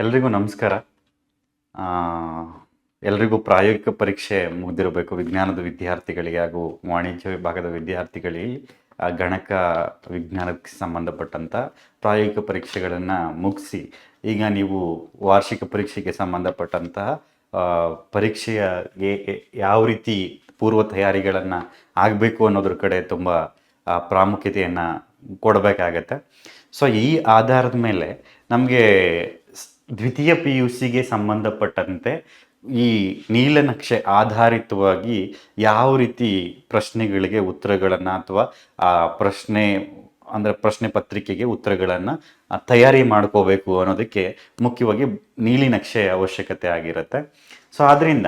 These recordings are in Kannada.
ಎಲ್ರಿಗೂ ನಮಸ್ಕಾರ. ಆ, ಎಲ್ರಿಗೂ ಪ್ರಾಯೋಗಿಕ ಪರೀಕ್ಷೆ ಮುಗಿದಿರಬೇಕು. ವಿಜ್ಞಾನದ ವಿದ್ಯಾರ್ಥಿಗಳಿಗೆ ಹಾಗೂ ವಾಣಿಜ್ಯ ವಿಭಾಗದ ವಿದ್ಯಾರ್ಥಿಗಳಿಗೆ ಗಣಕ ವಿಜ್ಞಾನಕ್ಕೆ ಸಂಬಂಧಪಟ್ಟಂಥ ಪ್ರಾಯೋಗಿಕ ಪರೀಕ್ಷೆಗಳನ್ನು ಮುಗಿಸಿ ಈಗ ನೀವು ವಾರ್ಷಿಕ ಪರೀಕ್ಷೆಗೆ ಸಂಬಂಧಪಟ್ಟಂತಹ ಪರೀಕ್ಷೆಗೆ ಯಾವ ರೀತಿ ಪೂರ್ವ ತಯಾರಿಗಳನ್ನು ಆಗಬೇಕು ಅನ್ನೋದ್ರ ಕಡೆ ತುಂಬ ಪ್ರಾಮುಖ್ಯತೆಯನ್ನು ಕೊಡಬೇಕಾಗತ್ತೆ. ಸೊ ಈ ಆಧಾರದ ಮೇಲೆ ನಮಗೆ ದ್ವಿತೀಯ ಪಿ ಯು ಸಿಗೆ ಸಂಬಂಧಪಟ್ಟಂತೆ ಈ ನೀಲನಕ್ಷೆ ಆಧಾರಿತವಾಗಿ ಯಾವ ರೀತಿ ಪ್ರಶ್ನೆಗಳಿಗೆ ಉತ್ತರಗಳನ್ನು ಅಥವಾ ಆ ಪ್ರಶ್ನೆ ಪತ್ರಿಕೆಗೆ ಉತ್ತರಗಳನ್ನು ತಯಾರಿ ಮಾಡ್ಕೋಬೇಕು ಅನ್ನೋದಕ್ಕೆ ಮುಖ್ಯವಾಗಿ ನೀಲಿನಕ್ಷೆ ಅವಶ್ಯಕತೆ ಆಗಿರುತ್ತೆ. ಸೊ ಆದ್ದರಿಂದ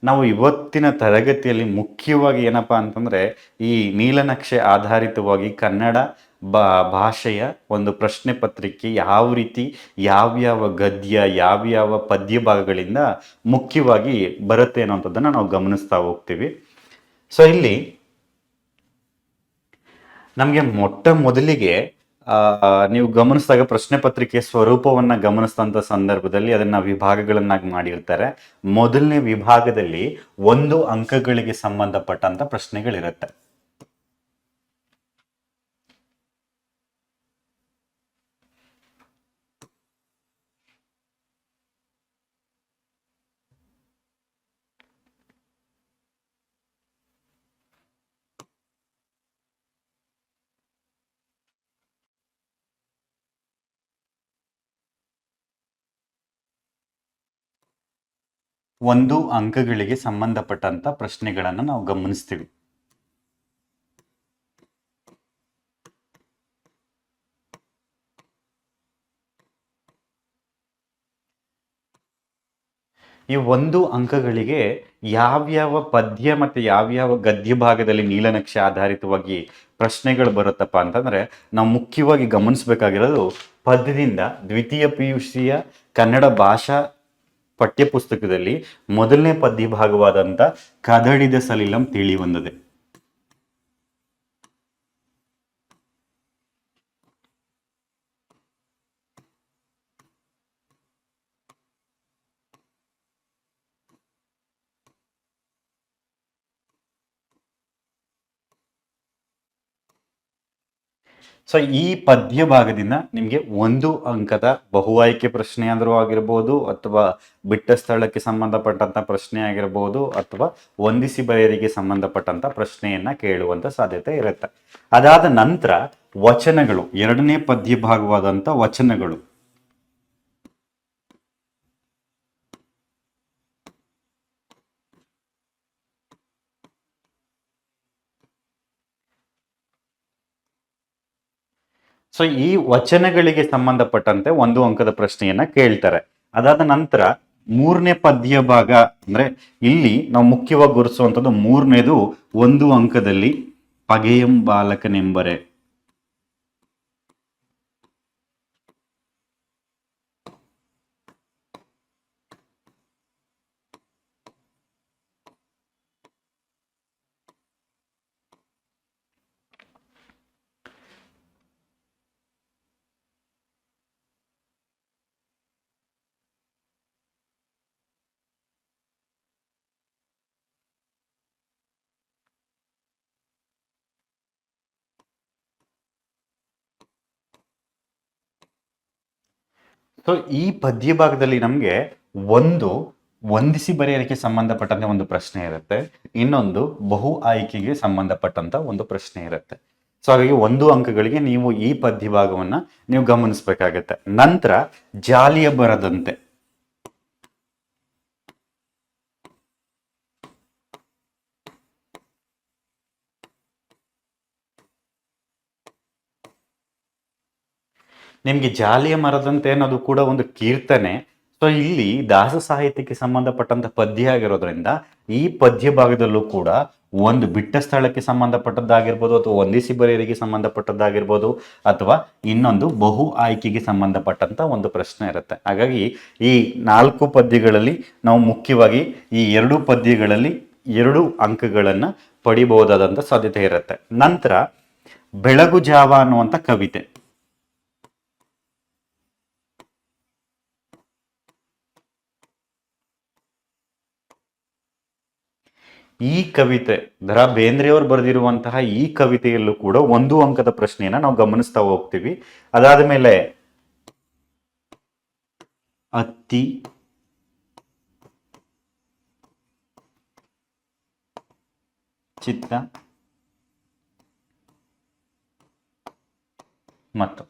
ನಾವು ಇವತ್ತಿನ ತರಗತಿಯಲ್ಲಿ ಮುಖ್ಯವಾಗಿ ಏನಪ್ಪ ಅಂತಂದರೆ ಈ ನೀಲನಕ್ಷೆ ಆಧಾರಿತವಾಗಿ ಕನ್ನಡ ಭಾಷೆಯ ಒಂದು ಪ್ರಶ್ನೆ ಪತ್ರಿಕೆ ಯಾವ ರೀತಿ ಯಾವ್ಯಾವ ಗದ್ಯ ಯಾವ್ಯಾವ ಪದ್ಯ ಭಾಗಗಳಿಂದ ಮುಖ್ಯವಾಗಿ ಬರುತ್ತೆ ಅನ್ನೋಂಥದ್ದನ್ನು ನಾವು ಗಮನಿಸ್ತಾ ಹೋಗ್ತೀವಿ. ಸೊ ಇಲ್ಲಿ ನಮಗೆ ಮೊದಲಿಗೆ ನೀವು ಗಮನಿಸಿದಾಗ ಪ್ರಶ್ನೆ ಪತ್ರಿಕೆ ಸ್ವರೂಪವನ್ನ ಗಮನಿಸಿದಂಥ ಸಂದರ್ಭದಲ್ಲಿ ಅದನ್ನ ವಿಭಾಗಗಳನ್ನಾಗಿ ಮಾಡಿರ್ತಾರೆ. ಮೊದಲನೇ ವಿಭಾಗದಲ್ಲಿ 1 ಅಂಕಗಳಿಗೆ ಸಂಬಂಧಪಟ್ಟಂತ ಪ್ರಶ್ನೆಗಳಿರುತ್ತೆ. ಒಂದು ಅಂಕಗಳಿಗೆ ಸಂಬಂಧಪಟ್ಟಂತ ಪ್ರಶ್ನೆಗಳನ್ನು ನಾವು ಗಮನಿಸ್ತೀವಿ. ಈ 1 ಅಂಕಗಳಿಗೆ ಯಾವ್ಯಾವ ಪದ್ಯ ಮತ್ತು ಯಾವ್ಯಾವ ಗದ್ಯ ಭಾಗದಲ್ಲಿ ನೀಲನಕ್ಷೆ ಆಧಾರಿತವಾಗಿ ಪ್ರಶ್ನೆಗಳು ಬರುತ್ತಪ್ಪ ಅಂತಂದ್ರೆ ನಾವು ಮುಖ್ಯವಾಗಿ ಗಮನಿಸಬೇಕಾಗಿರೋದು ಪದ್ಯದಿಂದ ದ್ವಿತೀಯ PUCಯ ಕನ್ನಡ ಭಾಷಾ ಪಠ್ಯಪುಸ್ತಕದಲ್ಲಿ ಮೊದಲನೇ ಪದ್ಯ ಭಾಗವಾದಂಥ ಕದಡಿದ ಸಲಿಲಂ ತಿಳಿ ಬಂದಿದೆ. ಸೊ ಈ ಪದ್ಯ ಭಾಗದಿಂದ ನಿಮಗೆ 1 ಅಂಕದ ಬಹು ಆಯ್ಕೆ ಪ್ರಶ್ನೆ ಆದರೂ ಆಗಿರ್ಬೋದು, ಅಥವಾ ಬಿಟ್ಟ ಸ್ಥಳಕ್ಕೆ ಸಂಬಂಧಪಟ್ಟಂತ ಪ್ರಶ್ನೆ ಆಗಿರ್ಬೋದು, ಅಥವಾ ಹೊಂದಿಸಿ ಬರೆಯರಿಗೆ ಸಂಬಂಧಪಟ್ಟಂತ ಪ್ರಶ್ನೆಯನ್ನ ಕೇಳುವಂತ ಸಾಧ್ಯತೆ ಇರುತ್ತೆ. ಅದಾದ ನಂತರ ವಚನಗಳು, 2ನೇ ಪದ್ಯ ಭಾಗವಾದಂತ ವಚನಗಳು. ಸೊ ಈ ವಚನಗಳಿಗೆ ಸಂಬಂಧಪಟ್ಟಂತೆ 1 ಅಂಕದ ಪ್ರಶ್ನೆಯನ್ನ ಕೇಳ್ತಾರೆ. ಅದಾದ ನಂತರ 3ನೇ ಪದ್ಯ ಭಾಗ, ಅಂದ್ರೆ ಇಲ್ಲಿ ನಾವು ಮುಖ್ಯವಾಗಿ ಗುರುತಿಸುವಂಥದ್ದು 3ನೇದು 1 ಅಂಕದಲ್ಲಿ ಪಗೆಯಂ ಬಾಲಕನೆಂಬರೆ. ಸೊ ಈ ಪದ್ಯ ಭಾಗದಲ್ಲಿ ನಮಗೆ ಒಂದು ಹೊಂದಿಸಿ ಬರೆಯಲಿಕ್ಕೆ ಸಂಬಂಧಪಟ್ಟಂತೆ ಒಂದು ಪ್ರಶ್ನೆ ಇರುತ್ತೆ, ಇನ್ನೊಂದು ಬಹು ಆಯ್ಕೆಗೆ ಸಂಬಂಧಪಟ್ಟಂತ ಒಂದು ಪ್ರಶ್ನೆ ಇರುತ್ತೆ. ಸೊ ಹಾಗಾಗಿ 1 ಅಂಕಗಳಿಗೆ ನೀವು ಈ ಪದ್ಯ ಭಾಗವನ್ನ ನೀವು ಗಮನಿಸಬೇಕಾಗತ್ತೆ. ನಂತರ ಜಾಲಿಯ ಬರದಂತೆ, ನಿಮ್ಗೆ ಜಾಲಿಯ ಮರದಂತೆ ಅನ್ನೋದು ಕೂಡ ಒಂದು ಕೀರ್ತನೆ. ಸೊ ಇಲ್ಲಿ ದಾಸ ಸಾಹಿತ್ಯಕ್ಕೆ ಸಂಬಂಧಪಟ್ಟಂತ ಪದ್ಯ ಆಗಿರೋದ್ರಿಂದ ಈ ಪದ್ಯ ಭಾಗದಲ್ಲೂ ಕೂಡ ಒಂದು ಬಿಟ್ಟ ಸ್ಥಳಕ್ಕೆ ಸಂಬಂಧಪಟ್ಟದ್ದಾಗಿರ್ಬೋದು, ಅಥವಾ ಹೊಂದಿಸಿ ಬರೆಯರಿಗೆ ಸಂಬಂಧಪಟ್ಟದ್ದಾಗಿರ್ಬೋದು, ಅಥವಾ ಇನ್ನೊಂದು ಬಹು ಆಯ್ಕೆಗೆ ಸಂಬಂಧಪಟ್ಟಂತ ಒಂದು ಪ್ರಶ್ನೆ ಇರುತ್ತೆ. ಹಾಗಾಗಿ ಈ 4 ಪದ್ಯಗಳಲ್ಲಿ ನಾವು ಮುಖ್ಯವಾಗಿ ಈ 2 ಪದ್ಯಗಳಲ್ಲಿ 2 ಅಂಕಗಳನ್ನ ಪಡಿಬಹುದಾದಂತ ಸಾಧ್ಯತೆ ಇರುತ್ತೆ. ನಂತರ ಬೆಳಗು ಜಾವ ಅನ್ನುವಂಥ ಕವಿತೆ. ಈ ಕವಿತೆ ಬೇಂದ್ರೆಯವರು ಬರೆದಿರುವಂತಹ ಈ ಕವಿತೆಯಲ್ಲೂ ಕೂಡ ಒಂದು ಅಂಕದ ಪ್ರಶ್ನೆಯನ್ನ ನಾವು ಗಮನಿಸ್ತಾ ಹೋಗ್ತೀವಿ. ಅದಾದ ಮೇಲೆ ಅತ್ತಿ ಚಿತ್ತ ಮತ್ತು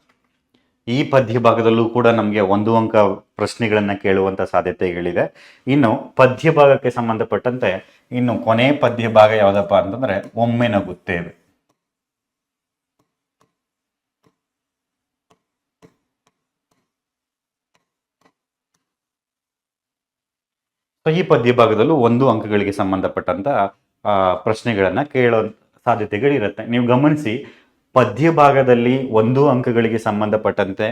ಈ ಪದ್ಯ ಭಾಗದಲ್ಲೂ ಕೂಡ ನಮಗೆ ಒಂದು ಅಂಕ ಪ್ರಶ್ನೆಗಳನ್ನ ಕೇಳುವಂತ ಸಾಧ್ಯತೆಗಳಿದೆ. ಇನ್ನು ಪದ್ಯ ಭಾಗಕ್ಕೆ ಸಂಬಂಧಪಟ್ಟಂತೆ ಇನ್ನು ಕೊನೆ ಪದ್ಯ ಭಾಗ ಯಾವ್ದಪ್ಪ ಅಂತಂದ್ರೆ ಒಮ್ಮೆ ನಗುತ್ತೇವೆ. ಈ ಪದ್ಯ ಭಾಗದಲ್ಲೂ ಒಂದು ಅಂಕಗಳಿಗೆ ಸಂಬಂಧಪಟ್ಟಂತ ಪ್ರಶ್ನೆಗಳನ್ನ ಕೇಳೋ ಸಾಧ್ಯತೆಗಳಿರುತ್ತೆ. ನೀವು ಗಮನಿಸಿ, ಪದ್ಯ ಭಾಗದಲ್ಲಿ ಒಂದು ಅಂಕಗಳಿಗೆ ಸಂಬಂಧಪಟ್ಟಂತೆ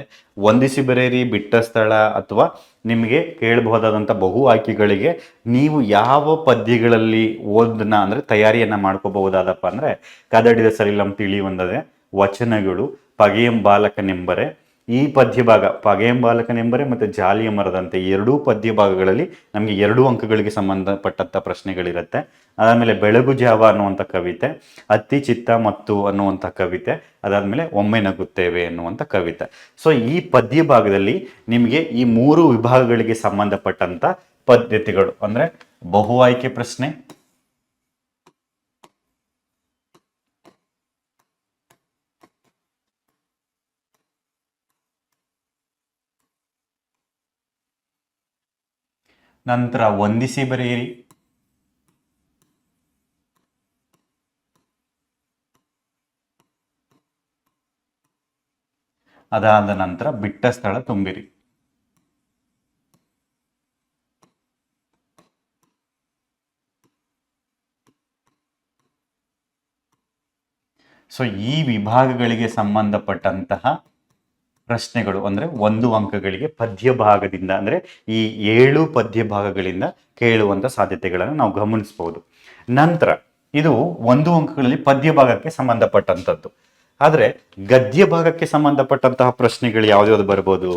ವಂದಿಸಿ ಬರೆಯಿರಿ, ಬಿಟ್ಟ ಸ್ಥಳ ಅಥವಾ ನಿಮಗೆ ಕೇಳಬಹುದಾದಂಥ ಬಹು ಆಯ್ಕೆಗಳಿಗೆ ನೀವು ಯಾವ ಪದ್ಯಗಳಲ್ಲಿ ಓದನ್ನ ಅಂದ್ರೆ ತಯಾರಿಯನ್ನ ಮಾಡ್ಕೋಬಹುದಾದಪ್ಪ ಅಂದ್ರೆ ಕದಡಿದ ಸರಿಲಂ ತಿಳಿಯೊಂದದೆ, ವಚನಗಳು, ಪಗೆಯಂ ಬಾಲಕನೆಂಬರೆ. ಈ ಪದ್ಯ ಭಾಗ ಪಗೆಯಂ ಬಾಲಕನೆಂಬರೆ ಮತ್ತು ಜಾಲಿಯ ಮರದಂತೆ ಎರಡೂ ಪದ್ಯ ಭಾಗಗಳಲ್ಲಿ ನಮಗೆ 2 ಅಂಕಗಳಿಗೆ ಸಂಬಂಧಪಟ್ಟಂತ ಪ್ರಶ್ನೆಗಳಿರುತ್ತೆ. ಅದಾದ್ಮೇಲೆ ಬೆಳಗು ಜಾವ ಅನ್ನುವಂಥ ಕವಿತೆ, ಅತ್ತಿ ಚಿತ್ತ ಮತ್ತು ಅನ್ನುವಂಥ ಕವಿತೆ, ಅದಾದ್ಮೇಲೆ ಒಮ್ಮೆ ನಗುತ್ತೇವೆ ಅನ್ನುವಂಥ ಕವಿತೆ. ಸೊ ಈ ಪದ್ಯ ಭಾಗದಲ್ಲಿ ನಿಮಗೆ ಈ 3 ವಿಭಾಗಗಳಿಗೆ ಸಂಬಂಧಪಟ್ಟಂತ ಪದ್ಧತಿಗಳು ಅಂದ್ರೆ ಬಹು ಆಯ್ಕೆ ಪ್ರಶ್ನೆ, ನಂತರ ವಂದಿಸಿ ಬರೆಯಿರಿ, ಅದಾದ ನಂತರ ಬಿಟ್ಟ ಸ್ಥಳ ತುಂಬಿರಿ. ಸೊ ಈ ವಿಭಾಗಗಳಿಗೆ ಸಂಬಂಧಪಟ್ಟಂತಹ ಪ್ರಶ್ನೆಗಳು ಅಂದ್ರೆ ಒಂದು ಅಂಕಗಳಿಗೆ ಪದ್ಯ ಭಾಗದಿಂದ ಅಂದ್ರೆ ಈ 7 ಪದ್ಯ ಭಾಗಗಳಿಂದ ಕೇಳುವಂತ ಸಾಧ್ಯತೆಗಳನ್ನು ನಾವು ಗಮನಿಸಬಹುದು. ನಂತರ ಇದು ಒಂದು ಅಂಕಗಳಲ್ಲಿ ಪದ್ಯ ಭಾಗಕ್ಕೆ ಸಂಬಂಧಪಟ್ಟಂತದ್ದು. ಆದ್ರೆ ಗದ್ಯ ಭಾಗಕ್ಕೆ ಸಂಬಂಧಪಟ್ಟಂತಹ ಪ್ರಶ್ನೆಗಳು ಯಾವ್ಯಾವ್ದು ಬರ್ಬೋದು,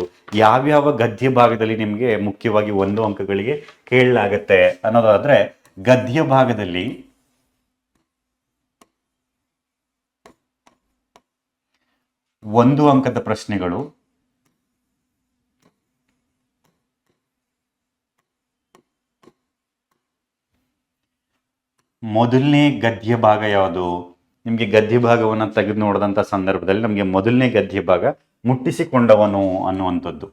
ಯಾವ್ಯಾವ ಗದ್ಯ ಭಾಗದಲ್ಲಿ ನಿಮಗೆ ಮುಖ್ಯವಾಗಿ ಒಂದು ಅಂಕಗಳಿಗೆ ಕೇಳಲಾಗತ್ತೆ ಅನ್ನೋದಾದ್ರೆ, ಗದ್ಯ ಭಾಗದಲ್ಲಿ ಒಂದು ಅಂಕದ ಪ್ರಶ್ನೆಗಳು ಮೊದಲನೇ ಗದ್ಯ ಭಾಗ ಯಾವುದು? ನಿಮಗೆ ಗದ್ಯ ಭಾಗವನ್ನು ತೆಗೆದು ನೋಡಿದಂಥ ಸಂದರ್ಭದಲ್ಲಿ ನಮಗೆ ಮೊದಲನೇ ಗದ್ಯ ಭಾಗ ಮುಟ್ಟಿಸಿಕೊಂಡವನು ಅನ್ನುವಂಥದ್ದು.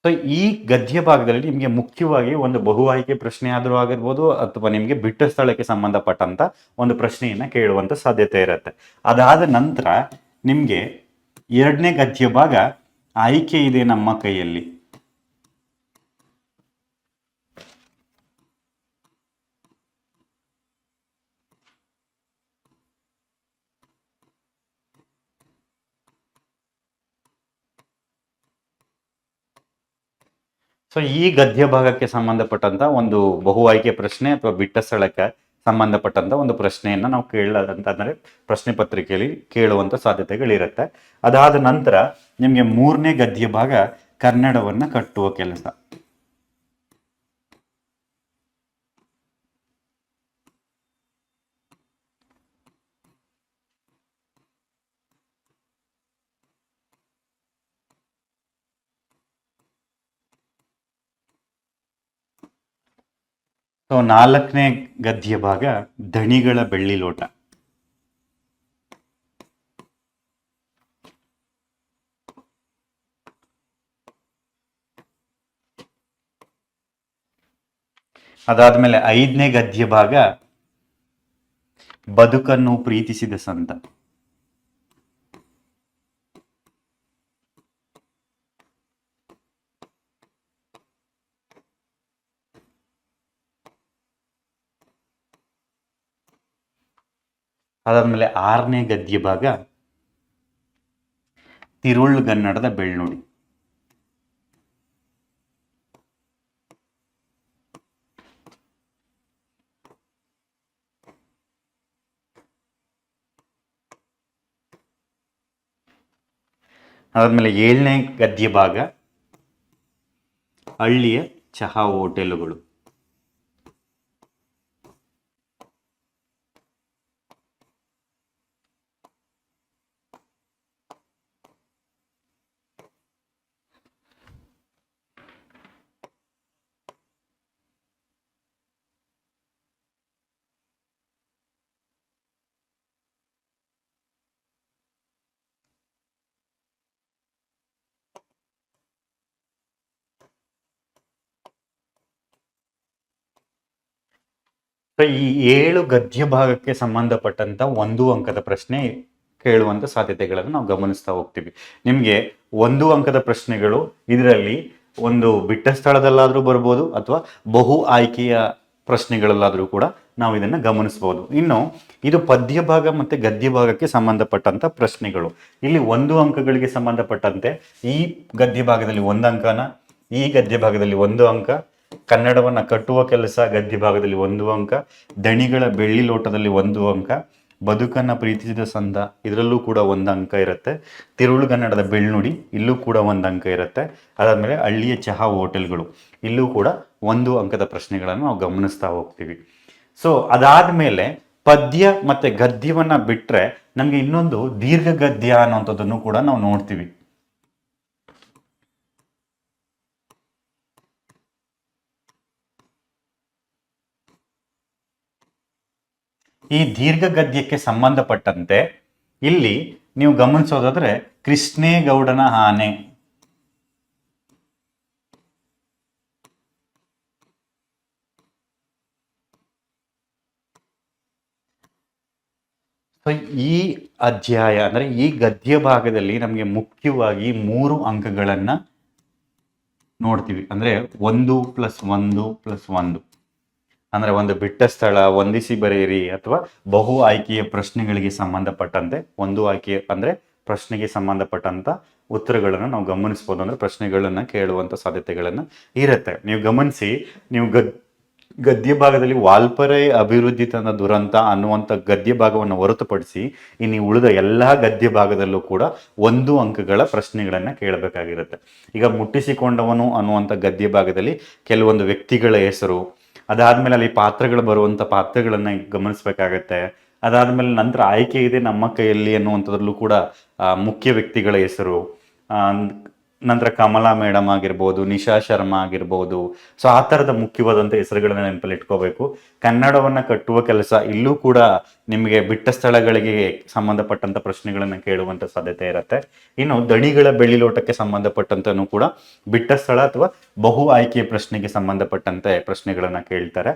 ಸೊ ಈ ಗದ್ಯ ಭಾಗದಲ್ಲಿ ನಿಮಗೆ ಮುಖ್ಯವಾಗಿ ಒಂದು ಬಹು ಆಯ್ಕೆ ಪ್ರಶ್ನೆ ಆದರೂ ಆಗಿರ್ಬೋದು ಅಥವಾ ನಿಮಗೆ ಬಿಟ್ಟ ಸ್ಥಳಕ್ಕೆ ಸಂಬಂಧಪಟ್ಟಂತ ಒಂದು ಪ್ರಶ್ನೆಯನ್ನ ಕೇಳುವಂತ ಸಾಧ್ಯತೆ ಇರುತ್ತೆ. ಅದಾದ ನಂತರ ನಿಮಗೆ ಎರಡನೇ ಗದ್ಯ ಭಾಗ ಆಯ್ಕೆ ಇದೆ ನಮ್ಮ ಕೈಯಲ್ಲಿ. ಸೊ ಈ ಗದ್ಯ ಭಾಗಕ್ಕೆ ಸಂಬಂಧಪಟ್ಟಂತ ಒಂದು ಬಹು ಆಯ್ಕೆ ಪ್ರಶ್ನೆ ಅಥವಾ ಬಿಟ್ಟ ಸ್ಥಳಕ್ಕೆ ಸಂಬಂಧಪಟ್ಟಂತ ಒಂದು ಪ್ರಶ್ನೆಯನ್ನ ನಾವು ಕೇಳದಂತಂದ್ರೆ ಪ್ರಶ್ನೆ ಪತ್ರಿಕೆಯಲ್ಲಿ ಕೇಳುವಂತ ಸಾಧ್ಯತೆಗಳಿರುತ್ತೆ. ಅದಾದ ನಂತರ ನಿಮಗೆ ಮೂರನೇ ಗದ್ಯ ಭಾಗ ಕನ್ನಡವನ್ನ ಕಟ್ಟುವ ಕೆಲಸ. ಸೊ ನಾಲ್ಕನೇ ಗದ್ಯ ಭಾಗ ದಣಿಗಳ ಬೆಳ್ಳಿ ಲೋಟ. ಅದಾದ್ಮೇಲೆ ಐದನೇ ಗದ್ಯ ಭಾಗ ಬದುಕನ್ನು ಪ್ರೀತಿಸಿದ ಸಂತ. ಅದಾದ್ಮೇಲೆ 6ನೇ ಗದ್ಯ ಭಾಗ ತಿರುಳುಗನ್ನಡದ ಬೆಳ್ನುಡಿ. ಅದಾದ್ಮೇಲೆ 7ನೇ ಗದ್ಯ ಭಾಗ ಹಳ್ಳಿಯ ಚಹಾ ಹೋಟೆಲುಗಳು. ಈ 7 ಗದ್ಯ ಭಾಗಕ್ಕೆ ಸಂಬಂಧಪಟ್ಟಂತ 1 ಅಂಕದ ಪ್ರಶ್ನೆ ಕೇಳುವಂತ ಸಾಧ್ಯತೆಗಳನ್ನು ನಾವು ಗಮನಿಸ್ತಾ ಹೋಗ್ತೀವಿ. ನಿಮ್ಗೆ 1 ಅಂಕದ ಪ್ರಶ್ನೆಗಳು ಇದರಲ್ಲಿ ಒಂದು ಬಿಟ್ಟ ಸ್ಥಳದಲ್ಲಾದ್ರೂ ಬರ್ಬೋದು ಅಥವಾ ಬಹು ಆಯ್ಕೆಯ ಪ್ರಶ್ನೆಗಳಲ್ಲಾದ್ರೂ ಕೂಡ ನಾವು ಇದನ್ನ ಗಮನಿಸಬಹುದು. ಇನ್ನು ಇದು ಪದ್ಯ ಭಾಗ ಮತ್ತೆ ಗದ್ಯ ಭಾಗಕ್ಕೆ ಸಂಬಂಧಪಟ್ಟಂತ ಪ್ರಶ್ನೆಗಳು. ಇಲ್ಲಿ 1 ಅಂಕಗಳಿಗೆ ಸಂಬಂಧಪಟ್ಟಂತೆ ಈ ಗದ್ಯ ಭಾಗದಲ್ಲಿ 1 ಅಂಕನ, ಈ ಗದ್ಯ ಭಾಗದಲ್ಲಿ 1 ಅಂಕ, ಕನ್ನಡವನ್ನ ಕಟ್ಟುವ ಕೆಲಸ ಗದ್ಯ ಭಾಗದಲ್ಲಿ 1 ಅಂಕ, ದಣಿಗಳ ಬೆಳ್ಳಿ ಲೋಟದಲ್ಲಿ 1 ಅಂಕ, ಬದುಕನ್ನ ಪ್ರೀತಿಸಿದ ಸಂದ ಇದರಲ್ಲೂ ಕೂಡ 1 ಅಂಕ ಇರುತ್ತೆ, ತಿರುಳುಗನ್ನಡದ ಬೆಳ್ನುಡಿ ಇಲ್ಲೂ ಕೂಡ 1 ಅಂಕ ಇರುತ್ತೆ, ಅದಾದ್ಮೇಲೆ ಹಳ್ಳಿಯ ಚಹಾ ಹೋಟೆಲ್ಗಳು ಇಲ್ಲೂ ಕೂಡ 1 ಅಂಕದ ಪ್ರಶ್ನೆಗಳನ್ನು ನಾವು ಗಮನಿಸ್ತಾ ಹೋಗ್ತೀವಿ. ಸೊ ಅದಾದ್ಮೇಲೆ ಪದ್ಯ ಮತ್ತೆ ಗದ್ಯವನ್ನ ಬಿಟ್ರೆ ನಮ್ಗೆ ಇನ್ನೊಂದು ದೀರ್ಘ ಗದ್ಯ ಅನ್ನುವಂಥದ್ದನ್ನು ಕೂಡ ನಾವು ನೋಡ್ತೀವಿ. ಈ ದೀರ್ಘ ಗದ್ಯಕ್ಕೆ ಸಂಬಂಧಪಟ್ಟಂತೆ ಇಲ್ಲಿ ನೀವು ಗಮನಿಸೋದಾದ್ರೆ ಕೃಷ್ಣೇಗೌಡನ ಆನೆ, ಈ ಅಧ್ಯಾಯ ಅಂದ್ರೆ ಈ ಗದ್ಯ ಭಾಗದಲ್ಲಿ ನಮಗೆ ಮುಖ್ಯವಾಗಿ 3 ಅಂಕಗಳನ್ನ ನೋಡ್ತೀವಿ. ಅಂದ್ರೆ 1+1+1 ಅಂದ್ರೆ ಒಂದು ಬಿಟ್ಟ ಸ್ಥಳ, ಹೊಂದಿಸಿ ಬರೆಯಿರಿ ಅಥವಾ ಬಹು ಆಯ್ಕೆಯ ಪ್ರಶ್ನೆಗಳಿಗೆ ಸಂಬಂಧಪಟ್ಟಂತೆ 1 ಆಯ್ಕೆ ಅಂದ್ರೆ ಪ್ರಶ್ನೆಗೆ ಸಂಬಂಧಪಟ್ಟಂತ ಉತ್ತರಗಳನ್ನು ನಾವು ಗಮನಿಸಬಹುದು. ಅಂದ್ರೆ ಪ್ರಶ್ನೆಗಳನ್ನ ಕೇಳುವಂತ ಸಾಧ್ಯತೆಗಳನ್ನ ಇರುತ್ತೆ. ನೀವು ಗಮನಿಸಿ, ನೀವು ಗದ್ಯ ಭಾಗದಲ್ಲಿ ವಾಲ್ಪರೆ ಅಭಿವೃದ್ಧಿ ತಂದ ದುರಂತ ಅನ್ನುವಂಥ ಗದ್ಯ ಭಾಗವನ್ನು ಹೊರತುಪಡಿಸಿ ಇನ್ನು ಉಳಿದ ಎಲ್ಲಾ ಗದ್ಯ ಭಾಗದಲ್ಲೂ ಕೂಡ 1 ಅಂಕಗಳ ಪ್ರಶ್ನೆಗಳನ್ನ ಕೇಳಬೇಕಾಗಿರುತ್ತೆ. ಈಗ ಮುಟ್ಟಿಸಿಕೊಂಡವನು ಅನ್ನುವಂಥ ಗದ್ಯ ಭಾಗದಲ್ಲಿ ಕೆಲವೊಂದು ವ್ಯಕ್ತಿಗಳ ಹೆಸರು, ಅದಾದ್ಮೇಲೆ ಅಲ್ಲಿ ಪಾತ್ರಗಳು ಬರುವಂತ ಪಾತ್ರಗಳನ್ನ ಗಮನಿಸಬೇಕಾಗತ್ತೆ. ಅದಾದ್ಮೇಲೆ ನಂತರ ಆಯ್ಕೆ ಇದೆ ನಮ್ಮ ಕೈಯಲ್ಲಿ ಅನ್ನುವಂಥದ್ರಲ್ಲೂ ಕೂಡ ಮುಖ್ಯ ವ್ಯಕ್ತಿಗಳ ಹೆಸರು, ನಂತರ ಕಮಲಾ ಮೇಡಮ್ ಆಗಿರ್ಬೋದು, ನಿಶಾ ಶರ್ಮಾ ಆಗಿರ್ಬೋದು. ಸೊ ಆ ಥರದ ಮುಖ್ಯವಾದಂಥ ಹೆಸರುಗಳನ್ನ ನೆನಪಲ್ಲಿ ಇಟ್ಕೋಬೇಕು. ಕನ್ನಡವನ್ನ ಕಟ್ಟುವ ಕೆಲಸ ಇಲ್ಲೂ ಕೂಡ ನಿಮಗೆ ಬಿಟ್ಟ ಸ್ಥಳಗಳಿಗೆ ಸಂಬಂಧಪಟ್ಟಂತ ಪ್ರಶ್ನೆಗಳನ್ನ ಕೇಳುವಂತ ಸಾಧ್ಯತೆ ಇರುತ್ತೆ. ಇನ್ನು ದಣಿಗಳ ಬೆಳ್ಳಿಲೋಟಕ್ಕೆ ಸಂಬಂಧಪಟ್ಟಂತನೂ ಕೂಡ ಬಿಟ್ಟ ಸ್ಥಳ ಅಥವಾ ಬಹು ಆಯ್ಕೆಯ ಪ್ರಶ್ನೆಗೆ ಸಂಬಂಧಪಟ್ಟಂತೆ ಪ್ರಶ್ನೆಗಳನ್ನ ಕೇಳ್ತಾರೆ.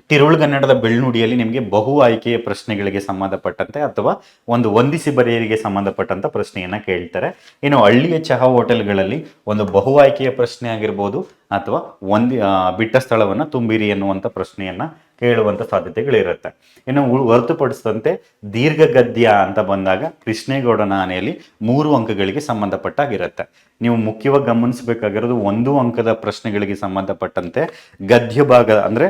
ತಿರುಳುಗನ್ನಡದ ಬೆಳ್ನುಡಿಯಲ್ಲಿ ನಿಮಗೆ ಬಹು ಆಯ್ಕೆಯ ಪ್ರಶ್ನೆಗಳಿಗೆ ಸಂಬಂಧಪಟ್ಟಂತೆ ಅಥವಾ ಒಂದು ಹೊಂದಿಸಿ ಬರೆಯರಿಗೆ ಸಂಬಂಧಪಟ್ಟಂತ ಪ್ರಶ್ನೆಯನ್ನ ಕೇಳ್ತಾರೆ. ಇನ್ನು ಹಳ್ಳಿಯ ಚಹಾ ಹೋಟೆಲ್ಗಳಲ್ಲಿ ಒಂದು ಬಹು ಆಯ್ಕೆಯ ಪ್ರಶ್ನೆ ಆಗಿರ್ಬೋದು ಅಥವಾ ಬಿಟ್ಟ ಸ್ಥಳವನ್ನ ತುಂಬಿರಿ ಎನ್ನುವಂತ ಪ್ರಶ್ನೆಯನ್ನ ಕೇಳುವಂತ ಸಾಧ್ಯತೆಗಳಿರುತ್ತೆ. ಇನ್ನು ಹೊರತುಪಡಿಸಿದಂತೆ ದೀರ್ಘ ಗದ್ಯ ಅಂತ ಬಂದಾಗ ಕೃಷ್ಣೇಗೌಡನ ಆನೆಯಲ್ಲಿ 3 ಅಂಕಗಳಿಗೆ ಸಂಬಂಧಪಟ್ಟಾಗಿರುತ್ತೆ. ನೀವು ಮುಖ್ಯವಾಗಿ ಗಮನಿಸಬೇಕಾಗಿರೋದು 1 ಅಂಕದ ಪ್ರಶ್ನೆಗಳಿಗೆ ಸಂಬಂಧಪಟ್ಟಂತೆ ಗದ್ಯ ಭಾಗ ಅಂದ್ರೆ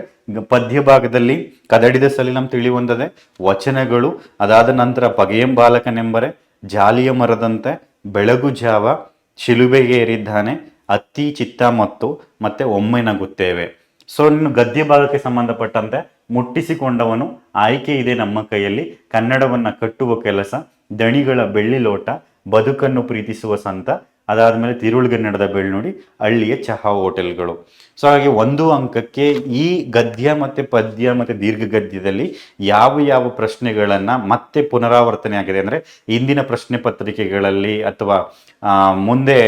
ಪದ್ಯ ಭಾಗದಲ್ಲಿ ಕದಡಿದ ಸಲಿಲಂ ತಿಳಿಯೊಂದದೆ ವಚನಗಳು, ಅದಾದ ನಂತರ ಪಗೆಯಂ ಬಾಲಕನೆಂಬರೆ, ಜಾಲಿಯ ಮರದಂತೆ, ಬೆಳಗು ಜಾವ, ಶಿಲುಬೆಗೆ ಏರಿದ್ದಾನೆ, ಅತ್ತಿ ಚಿತ್ತ ಮತ್ತು ಮತ್ತೆ ಒಮ್ಮೆ ನಗುತ್ತೇವೆ. ಸೊ ಇನ್ನು ಗದ್ಯ ಭಾಗಕ್ಕೆ ಸಂಬಂಧಪಟ್ಟಂತೆ ಮುಟ್ಟಿಸಿಕೊಂಡವನು, ಆಯ್ಕೆ ಇದೆ ನಮ್ಮ ಕೈಯಲ್ಲಿ, ಕನ್ನಡವನ್ನ ಕಟ್ಟುವ ಕೆಲಸ, ದಣಿಗಳ ಬೆಳ್ಳಿ ಲೋಟ, ಬದುಕನ್ನು ಪ್ರೀತಿಸುವ ಸಂತ, ಅದಾದ್ಮೇಲೆ ತಿರುಳುಗನ್ನಡದ ಬೆಳ್ನುಡಿ, ಹಳ್ಳಿಯ ಚಹಾ ಹೋಟೆಲ್ಗಳು. ಸೊ ಹಾಗೆ 1 ಅಂಕಕ್ಕೆ ಈ ಗದ್ಯ ಮತ್ತೆ ಪದ್ಯ ಮತ್ತೆ ದೀರ್ಘ ಗದ್ಯದಲ್ಲಿ ಯಾವ ಪ್ರಶ್ನೆಗಳನ್ನ ಮತ್ತೆ ಪುನರಾವರ್ತನೆ ಆಗಿದೆ ಅಂದ್ರೆ ಇಂದಿನ ಪ್ರಶ್ನೆ ಪತ್ರಿಕೆಗಳಲ್ಲಿ ಅಥವಾ ಮುಂದೆ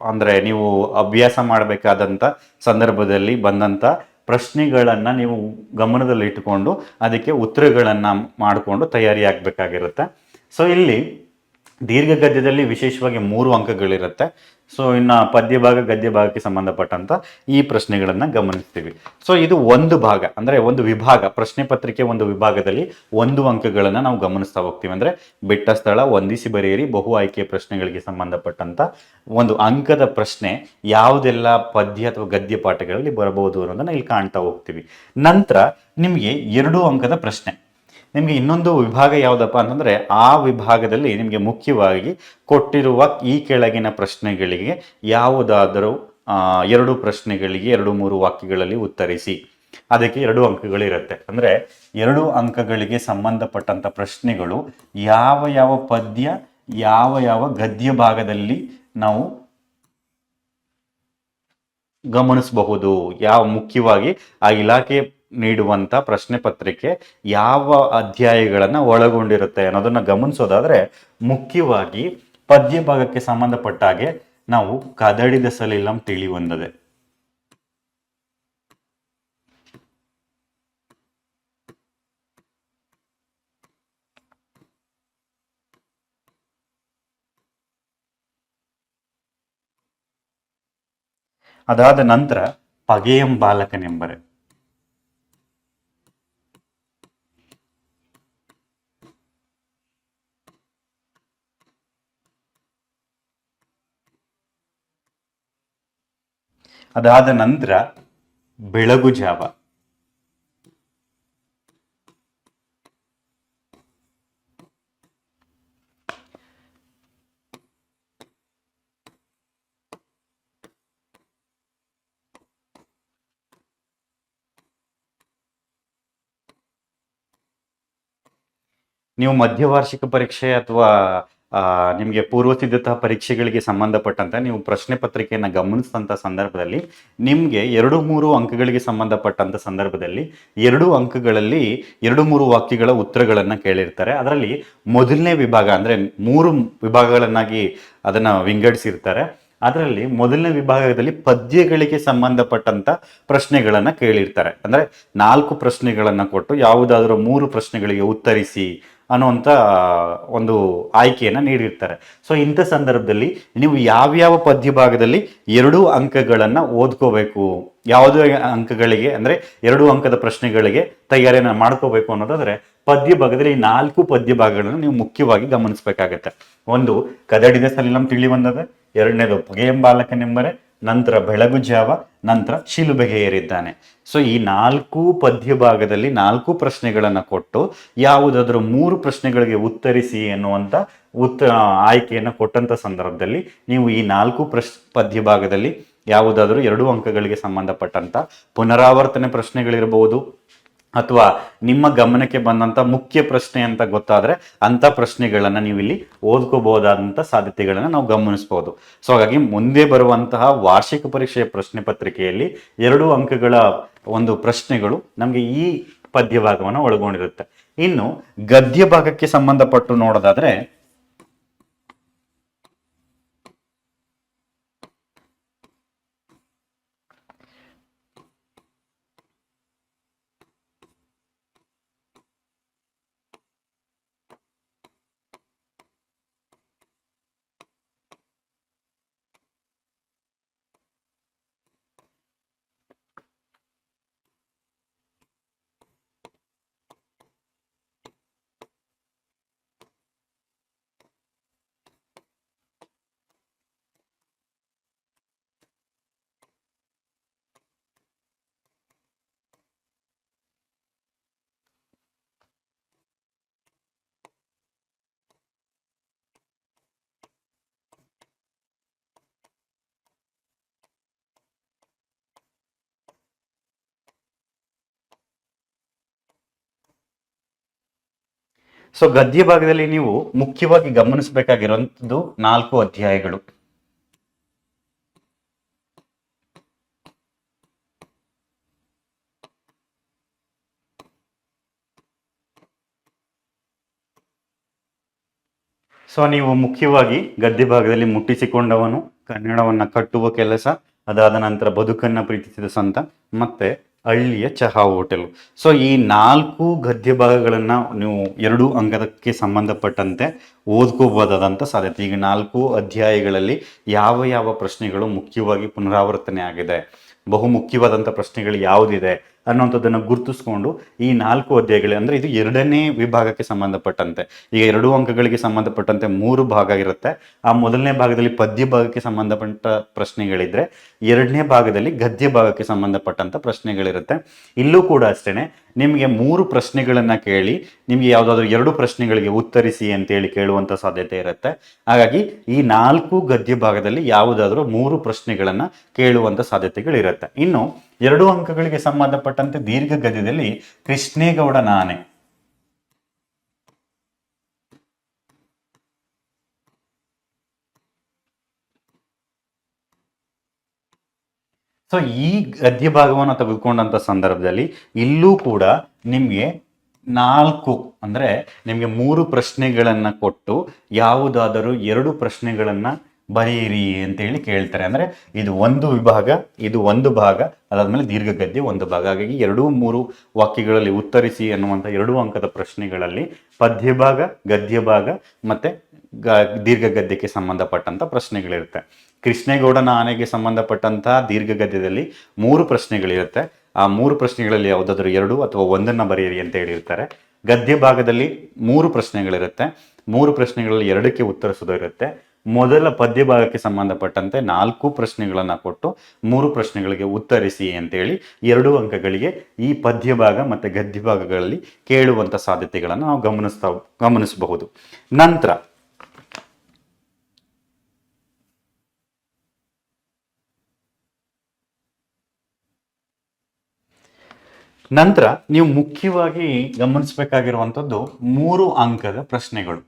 ಅಂದ್ರೆ ನೀವು ಅಭ್ಯಾಸ ಮಾಡಬೇಕಾದಂತ ಸಂದರ್ಭದಲ್ಲಿ ಬಂದಂತ ಪ್ರಶ್ನೆಗಳನ್ನ ನೀವು ಗಮನದಲ್ಲಿ ಇಟ್ಟುಕೊಂಡು ಅದಕ್ಕೆ ಉತ್ತರಗಳನ್ನ ಮಾಡಿಕೊಂಡು ತಯಾರಿ ಆಗ್ಬೇಕಾಗಿರುತ್ತೆ. ಸೊ ಇಲ್ಲಿ ದೀರ್ಘ ಗದ್ಯದಲ್ಲಿ ವಿಶೇಷವಾಗಿ 3 ಅಂಕಗಳಿರುತ್ತೆ. ಸೊ ಇನ್ನು ಪದ್ಯ ಭಾಗ ಗದ್ಯ ಭಾಗಕ್ಕೆ ಸಂಬಂಧಪಟ್ಟಂತ ಈ ಪ್ರಶ್ನೆಗಳನ್ನ ಗಮನಿಸ್ತೀವಿ. ಸೊ ಇದು ಒಂದು ಭಾಗ, ಅಂದ್ರೆ ಒಂದು ವಿಭಾಗ, ಪ್ರಶ್ನೆ ಪತ್ರಿಕೆ ಒಂದು ವಿಭಾಗದಲ್ಲಿ ಒಂದು ಅಂಕಗಳನ್ನ ನಾವು ಗಮನಿಸ್ತಾ ಹೋಗ್ತೀವಿ. ಅಂದ್ರೆ ಬಿಟ್ಟ ಸ್ಥಳ, ಹೊಂದಿಸಿ ಬರೆಯಿರಿ, ಬಹು ಆಯ್ಕೆಯ ಪ್ರಶ್ನೆಗಳಿಗೆ ಸಂಬಂಧಪಟ್ಟಂತ ಒಂದು ಅಂಕದ ಪ್ರಶ್ನೆ ಯಾವುದೆಲ್ಲ ಪದ್ಯ ಅಥವಾ ಗದ್ಯ ಪಾಠಗಳಲ್ಲಿ ಬರಬಹುದು ಅನ್ನೋದನ್ನ ಇಲ್ಲಿ ಕಾಣ್ತಾ ಹೋಗ್ತೀವಿ. ನಂತರ ನಿಮಗೆ 2 ಅಂಕದ ಪ್ರಶ್ನೆ. ನಿಮಗೆ ಇನ್ನೊಂದು ವಿಭಾಗ ಯಾವುದಪ್ಪ ಅಂತಂದ್ರೆ ಆ ವಿಭಾಗದಲ್ಲಿ ನಿಮಗೆ ಮುಖ್ಯವಾಗಿ ಕೊಟ್ಟಿರುವ ಈ ಕೆಳಗಿನ ಪ್ರಶ್ನೆಗಳಿಗೆ ಯಾವುದಾದರೂ 2 ಪ್ರಶ್ನೆಗಳಿಗೆ 2-3 ವಾಕ್ಯಗಳಲ್ಲಿ ಉತ್ತರಿಸಿ. ಅದಕ್ಕೆ 2 ಅಂಕಗಳಿರುತ್ತೆ. ಅಂದ್ರೆ 2 ಅಂಕಗಳಿಗೆ ಸಂಬಂಧಪಟ್ಟಂತ ಪ್ರಶ್ನೆಗಳು ಯಾವ ಯಾವ ಪದ್ಯ ಯಾವ ಯಾವ ಗದ್ಯ ಭಾಗದಲ್ಲಿ ನಾವು ಗಮನಿಸಬಹುದು, ಯಾವ ಮುಖ್ಯವಾಗಿ ಆ ಇಲಾಖೆ ನೀಡುವಂತ ಪ್ರಶ್ನೆ ಪತ್ರಿಕೆ ಯಾವ ಅಧ್ಯಾಯಗಳನ್ನ ಒಳಗೊಂಡಿರುತ್ತೆ ಅನ್ನೋದನ್ನ ಗಮನಿಸೋದಾದ್ರೆ ಮುಖ್ಯವಾಗಿ ಪದ್ಯ ಭಾಗಕ್ಕೆ ಸಂಬಂಧಪಟ್ಟ ಹಾಗೆ ನಾವು ಕದಡಿದ ಸಲಿಲಂ ತಿಳಿವಂದದೆ, ಅದಾದ ನಂತರ ಪಗೆಯಂ ಬಾಲಕನೆಂಬರೆ, ಅದಾದ ನಂತರ ಬೆಳಗು ಜಾವ, ನೀವು ಮಧ್ಯವಾರ್ಷಿಕ ಪರೀಕ್ಷೆ ಅಥವಾ ನಿಮಗೆ ಪೂರ್ವ ಸಿದ್ಧತಾ ಪರೀಕ್ಷೆಗಳಿಗೆ ಸಂಬಂಧಪಟ್ಟಂತೆ ನೀವು ಪ್ರಶ್ನೆ ಪತ್ರಿಕೆಯನ್ನು ಗಮನಿಸಿದಂಥ ಸಂದರ್ಭದಲ್ಲಿ ನಿಮಗೆ 2-3 ಅಂಕಗಳಿಗೆ ಸಂಬಂಧಪಟ್ಟಂತ ಸಂದರ್ಭದಲ್ಲಿ 2 ಅಂಕಗಳಲ್ಲಿ 2-3 ವಾಕ್ಯಗಳ ಉತ್ತರಗಳನ್ನು ಕೇಳಿರ್ತಾರೆ. ಅದರಲ್ಲಿ ಮೊದಲನೇ ವಿಭಾಗ ಅಂದ್ರೆ 3 ವಿಭಾಗಗಳನ್ನಾಗಿ ಅದನ್ನ ವಿಂಗಡಿಸಿರ್ತಾರೆ. ಅದರಲ್ಲಿ ಮೊದಲನೇ ವಿಭಾಗದಲ್ಲಿ ಪದ್ಯಗಳಿಗೆ ಸಂಬಂಧಪಟ್ಟಂತ ಪ್ರಶ್ನೆಗಳನ್ನ ಕೇಳಿರ್ತಾರೆ. ಅಂದ್ರೆ 4 ಪ್ರಶ್ನೆಗಳನ್ನ ಕೊಟ್ಟು ಯಾವುದಾದ್ರೂ 3 ಪ್ರಶ್ನೆಗಳಿಗೆ ಉತ್ತರಿಸಿ ಅನ್ನುವಂಥ ಒಂದು ಆಯ್ಕೆಯನ್ನು ನೀಡಿರ್ತಾರೆ. ಸೊ ಇಂಥ ಸಂದರ್ಭದಲ್ಲಿ ನೀವು ಯಾವ್ಯಾವ ಪದ್ಯ ಭಾಗದಲ್ಲಿ 2 ಅಂಕಗಳನ್ನು ಓದ್ಕೋಬೇಕು, ಯಾವುದೇ ಅಂಕಗಳಿಗೆ ಅಂದರೆ 2 ಅಂಕದ ಪ್ರಶ್ನೆಗಳಿಗೆ ತಯಾರಿಯನ್ನು ಮಾಡ್ಕೋಬೇಕು ಅನ್ನೋದಾದ್ರೆ ಪದ್ಯ ಭಾಗದಲ್ಲಿ 4 ಪದ್ಯ ಭಾಗಗಳನ್ನು ನೀವು ಮುಖ್ಯವಾಗಿ ಗಮನಿಸಬೇಕಾಗತ್ತೆ. ಒಂದು ಕದಡಿದ ಸಲಿಲಂ ತಿಳಿವಂದದೆ, ಎರಡನೇದು ಪಗೆಯಂ ಬಾಲಕನೆಂಬರೆ, ನಂತರ ಬೆಳಗು ಜಾವ, ನಂತರ ಶಿಲುಬೆಗೆ ಏರಿದ್ದಾನೆ. ಸೊ ಈ 4 ಪದ್ಯ ಭಾಗದಲ್ಲಿ 4 ಪ್ರಶ್ನೆಗಳನ್ನು ಕೊಟ್ಟು ಯಾವುದಾದ್ರೂ 3 ಪ್ರಶ್ನೆಗಳಿಗೆ ಉತ್ತರಿಸಿ ಎನ್ನುವಂತ ಆಯ್ಕೆಯನ್ನು ಕೊಟ್ಟಂತ ಸಂದರ್ಭದಲ್ಲಿ ನೀವು ಈ 4 ಪದ್ಯ ಭಾಗದಲ್ಲಿ ಯಾವುದಾದ್ರೂ 2 ಅಂಕಗಳಿಗೆ ಸಂಬಂಧಪಟ್ಟಂತ ಪುನರಾವರ್ತನೆ ಪ್ರಶ್ನೆಗಳಿರಬಹುದು ಅಥವಾ ನಿಮ್ಮ ಗಮನಕ್ಕೆ ಬಂದಂತ ಮುಖ್ಯ ಪ್ರಶ್ನೆ ಅಂತ ಗೊತ್ತಾದ್ರೆ ಅಂತ ಪ್ರಶ್ನೆಗಳನ್ನ ನೀವು ಇಲ್ಲಿ ಓದ್ಕೋಬಹುದಾದಂತ ಸಾಧ್ಯತೆಗಳನ್ನ ನಾವು ಗಮನಿಸಬಹುದು. ಸೊ ಹಾಗಾಗಿ ಮುಂದೆ ಬರುವಂತಹ ವಾರ್ಷಿಕ ಪರೀಕ್ಷೆಯ ಪ್ರಶ್ನೆ ಪತ್ರಿಕೆಯಲ್ಲಿ 2 ಅಂಕಗಳ ಒಂದು ಪ್ರಶ್ನೆಗಳು ನಮಗೆ ಈ ಪದ್ಯ ಭಾಗವನ್ನು ಒಳಗೊಂಡಿರುತ್ತೆ. ಇನ್ನು ಗದ್ಯ ಭಾಗಕ್ಕೆ ಸಂಬಂಧಪಟ್ಟು ನೋಡೋದಾದ್ರೆ ಸೊ ಗದ್ಯ ಭಾಗದಲ್ಲಿ ನೀವು ಮುಖ್ಯವಾಗಿ ಗಮನಿಸಬೇಕಾಗಿರುವಂಥದ್ದು 4 ಅಧ್ಯಾಯಗಳು. ಸೊ ನೀವು ಮುಖ್ಯವಾಗಿ ಗದ್ಯ ಭಾಗದಲ್ಲಿ ಮುಟ್ಟಿಸಿಕೊಂಡವನು, ಕನ್ನಡವನ್ನ ಕಟ್ಟುವ ಕೆಲಸ, ಅದಾದ ನಂತರ ಬದುಕನ್ನ ಪ್ರೀತಿಸಿದ ಸಂತ, ಮತ್ತೆ ಹಳ್ಳಿಯ ಚಹಾ ಹೋಟೆಲು. ಸೊ ಈ 4 ಗದ್ಯ ಭಾಗಗಳನ್ನ ನೀವು 2 ಅಂಕದಕ್ಕೆ ಸಂಬಂಧಪಟ್ಟಂತೆ ಓದ್ಕೋಬಹುದಾದಂಥ ಸಾಧ್ಯತೆ. ಈಗ 4 ಅಧ್ಯಾಯಗಳಲ್ಲಿ ಯಾವ ಯಾವ ಪ್ರಶ್ನೆಗಳು ಮುಖ್ಯವಾಗಿ ಪುನರಾವರ್ತನೆ ಆಗಿದೆ, ಬಹು ಮುಖ್ಯವಾದಂಥ ಪ್ರಶ್ನೆಗಳು ಯಾವುದಿದೆ ಅನ್ನೋಂಥದ್ದನ್ನು ಗುರುತಿಸ್ಕೊಂಡು ಈ 4 ಅಧ್ಯಾಯಗಳು, ಅಂದರೆ ಇದು 2ನೇ ವಿಭಾಗಕ್ಕೆ ಸಂಬಂಧಪಟ್ಟಂತೆ. ಈಗ 2 ಅಂಕಗಳಿಗೆ ಸಂಬಂಧಪಟ್ಟಂತೆ 3 ಭಾಗ ಇರುತ್ತೆ. ಆ ಮೊದಲನೇ ಭಾಗದಲ್ಲಿ ಪದ್ಯ ಭಾಗಕ್ಕೆ ಸಂಬಂಧಪಟ್ಟ ಪ್ರಶ್ನೆಗಳಿದ್ರೆ 2ನೇ ಭಾಗದಲ್ಲಿ ಗದ್ಯ ಭಾಗಕ್ಕೆ ಸಂಬಂಧಪಟ್ಟಂತ ಪ್ರಶ್ನೆಗಳಿರುತ್ತೆ. ಇಲ್ಲೂ ಕೂಡ ಅಷ್ಟೇನೆ, ನಿಮಗೆ 3 ಪ್ರಶ್ನೆಗಳನ್ನ ಕೇಳಿ ನಿಮ್ಗೆ ಯಾವುದಾದ್ರೂ 2 ಪ್ರಶ್ನೆಗಳಿಗೆ ಉತ್ತರಿಸಿ ಅಂತೇಳಿ ಕೇಳುವಂತ ಸಾಧ್ಯತೆ ಇರುತ್ತೆ. ಹಾಗಾಗಿ ಈ 4 ಗದ್ಯ ಭಾಗದಲ್ಲಿ ಯಾವುದಾದ್ರೂ 3 ಪ್ರಶ್ನೆಗಳನ್ನ ಕೇಳುವಂತ ಸಾಧ್ಯತೆಗಳಿರುತ್ತೆ. ಇನ್ನು 2 ಅಂಕಗಳಿಗೆ ಸಂಬಂಧಪಟ್ಟಂತೆ ದೀರ್ಘ ಗದ್ಯದಲ್ಲಿ ಕೃಷ್ಣೇಗೌಡ ನಾನೆ. ಸೊ ಈ ಗದ್ಯ ಭಾಗವನ್ನು ತೆಗೆದುಕೊಂಡಂತ ಸಂದರ್ಭದಲ್ಲಿ ಇಲ್ಲೂ ಕೂಡ ನಿಮ್ಗೆ 4 ಅಂದ್ರೆ ನಿಮ್ಗೆ 3 ಪ್ರಶ್ನೆಗಳನ್ನ ಕೊಟ್ಟು ಯಾವುದಾದರೂ 2 ಪ್ರಶ್ನೆಗಳನ್ನ ಬರೆಯಿರಿ ಅಂತೇಳಿ ಕೇಳ್ತಾರೆ. ಅಂದ್ರೆ ಇದು ಒಂದು ವಿಭಾಗ, ಇದು ಒಂದು ಭಾಗ, ಅದಾದ್ಮೇಲೆ ದೀರ್ಘ ಗದ್ಯ ಒಂದು ಭಾಗ. ಹಾಗಾಗಿ 2-3 ವಾಕ್ಯಗಳಲ್ಲಿ ಉತ್ತರಿಸಿ ಅನ್ನುವಂಥ 2 ಅಂಕದ ಪ್ರಶ್ನೆಗಳಲ್ಲಿ ಪದ್ಯ ಭಾಗ, ಗದ್ಯ ಭಾಗ ಮತ್ತೆ ದೀರ್ಘ ಗದ್ಯಕ್ಕೆ ಸಂಬಂಧಪಟ್ಟಂತ ಪ್ರಶ್ನೆಗಳಿರುತ್ತೆ. ಕೃಷ್ಣೇಗೌಡನ ಆನೆಗೆ ಸಂಬಂಧಪಟ್ಟಂತಹ ದೀರ್ಘ ಗದ್ಯದಲ್ಲಿ 3 ಪ್ರಶ್ನೆಗಳಿರುತ್ತೆ. ಆ 3 ಪ್ರಶ್ನೆಗಳಲ್ಲಿ ಯಾವುದಾದ್ರೂ 2 ಅಥವಾ 1 ಬರೆಯಿರಿ ಅಂತ ಹೇಳಿರ್ತಾರೆ. ಗದ್ಯ ಭಾಗದಲ್ಲಿ 3 ಪ್ರಶ್ನೆಗಳಿರುತ್ತೆ. 3 ಪ್ರಶ್ನೆಗಳಲ್ಲಿ 2ಕ್ಕೆ ಉತ್ತರಿಸೋದು ಇರುತ್ತೆ. ಮೊದಲ ಪದ್ಯ ಭಾಗಕ್ಕೆ ಸಂಬಂಧಪಟ್ಟಂತೆ 4 ಪ್ರಶ್ನೆಗಳನ್ನ ಕೊಟ್ಟು 3 ಪ್ರಶ್ನೆಗಳಿಗೆ ಉತ್ತರಿಸಿ ಅಂತೇಳಿ 2 ಅಂಕಗಳಿಗೆ ಈ ಪದ್ಯ ಭಾಗ ಮತ್ತೆ ಗದ್ಯ ಭಾಗಗಳಲ್ಲಿ ಕೇಳುವಂತ ಸಾಧ್ಯತೆಗಳನ್ನು ನಾವು ಗಮನಿಸಬಹುದು. ನಂತರ ನೀವು ಮುಖ್ಯವಾಗಿ ಗಮನಿಸಬೇಕಾಗಿರುವಂಥದ್ದು 3 ಅಂಕದ ಪ್ರಶ್ನೆಗಳು.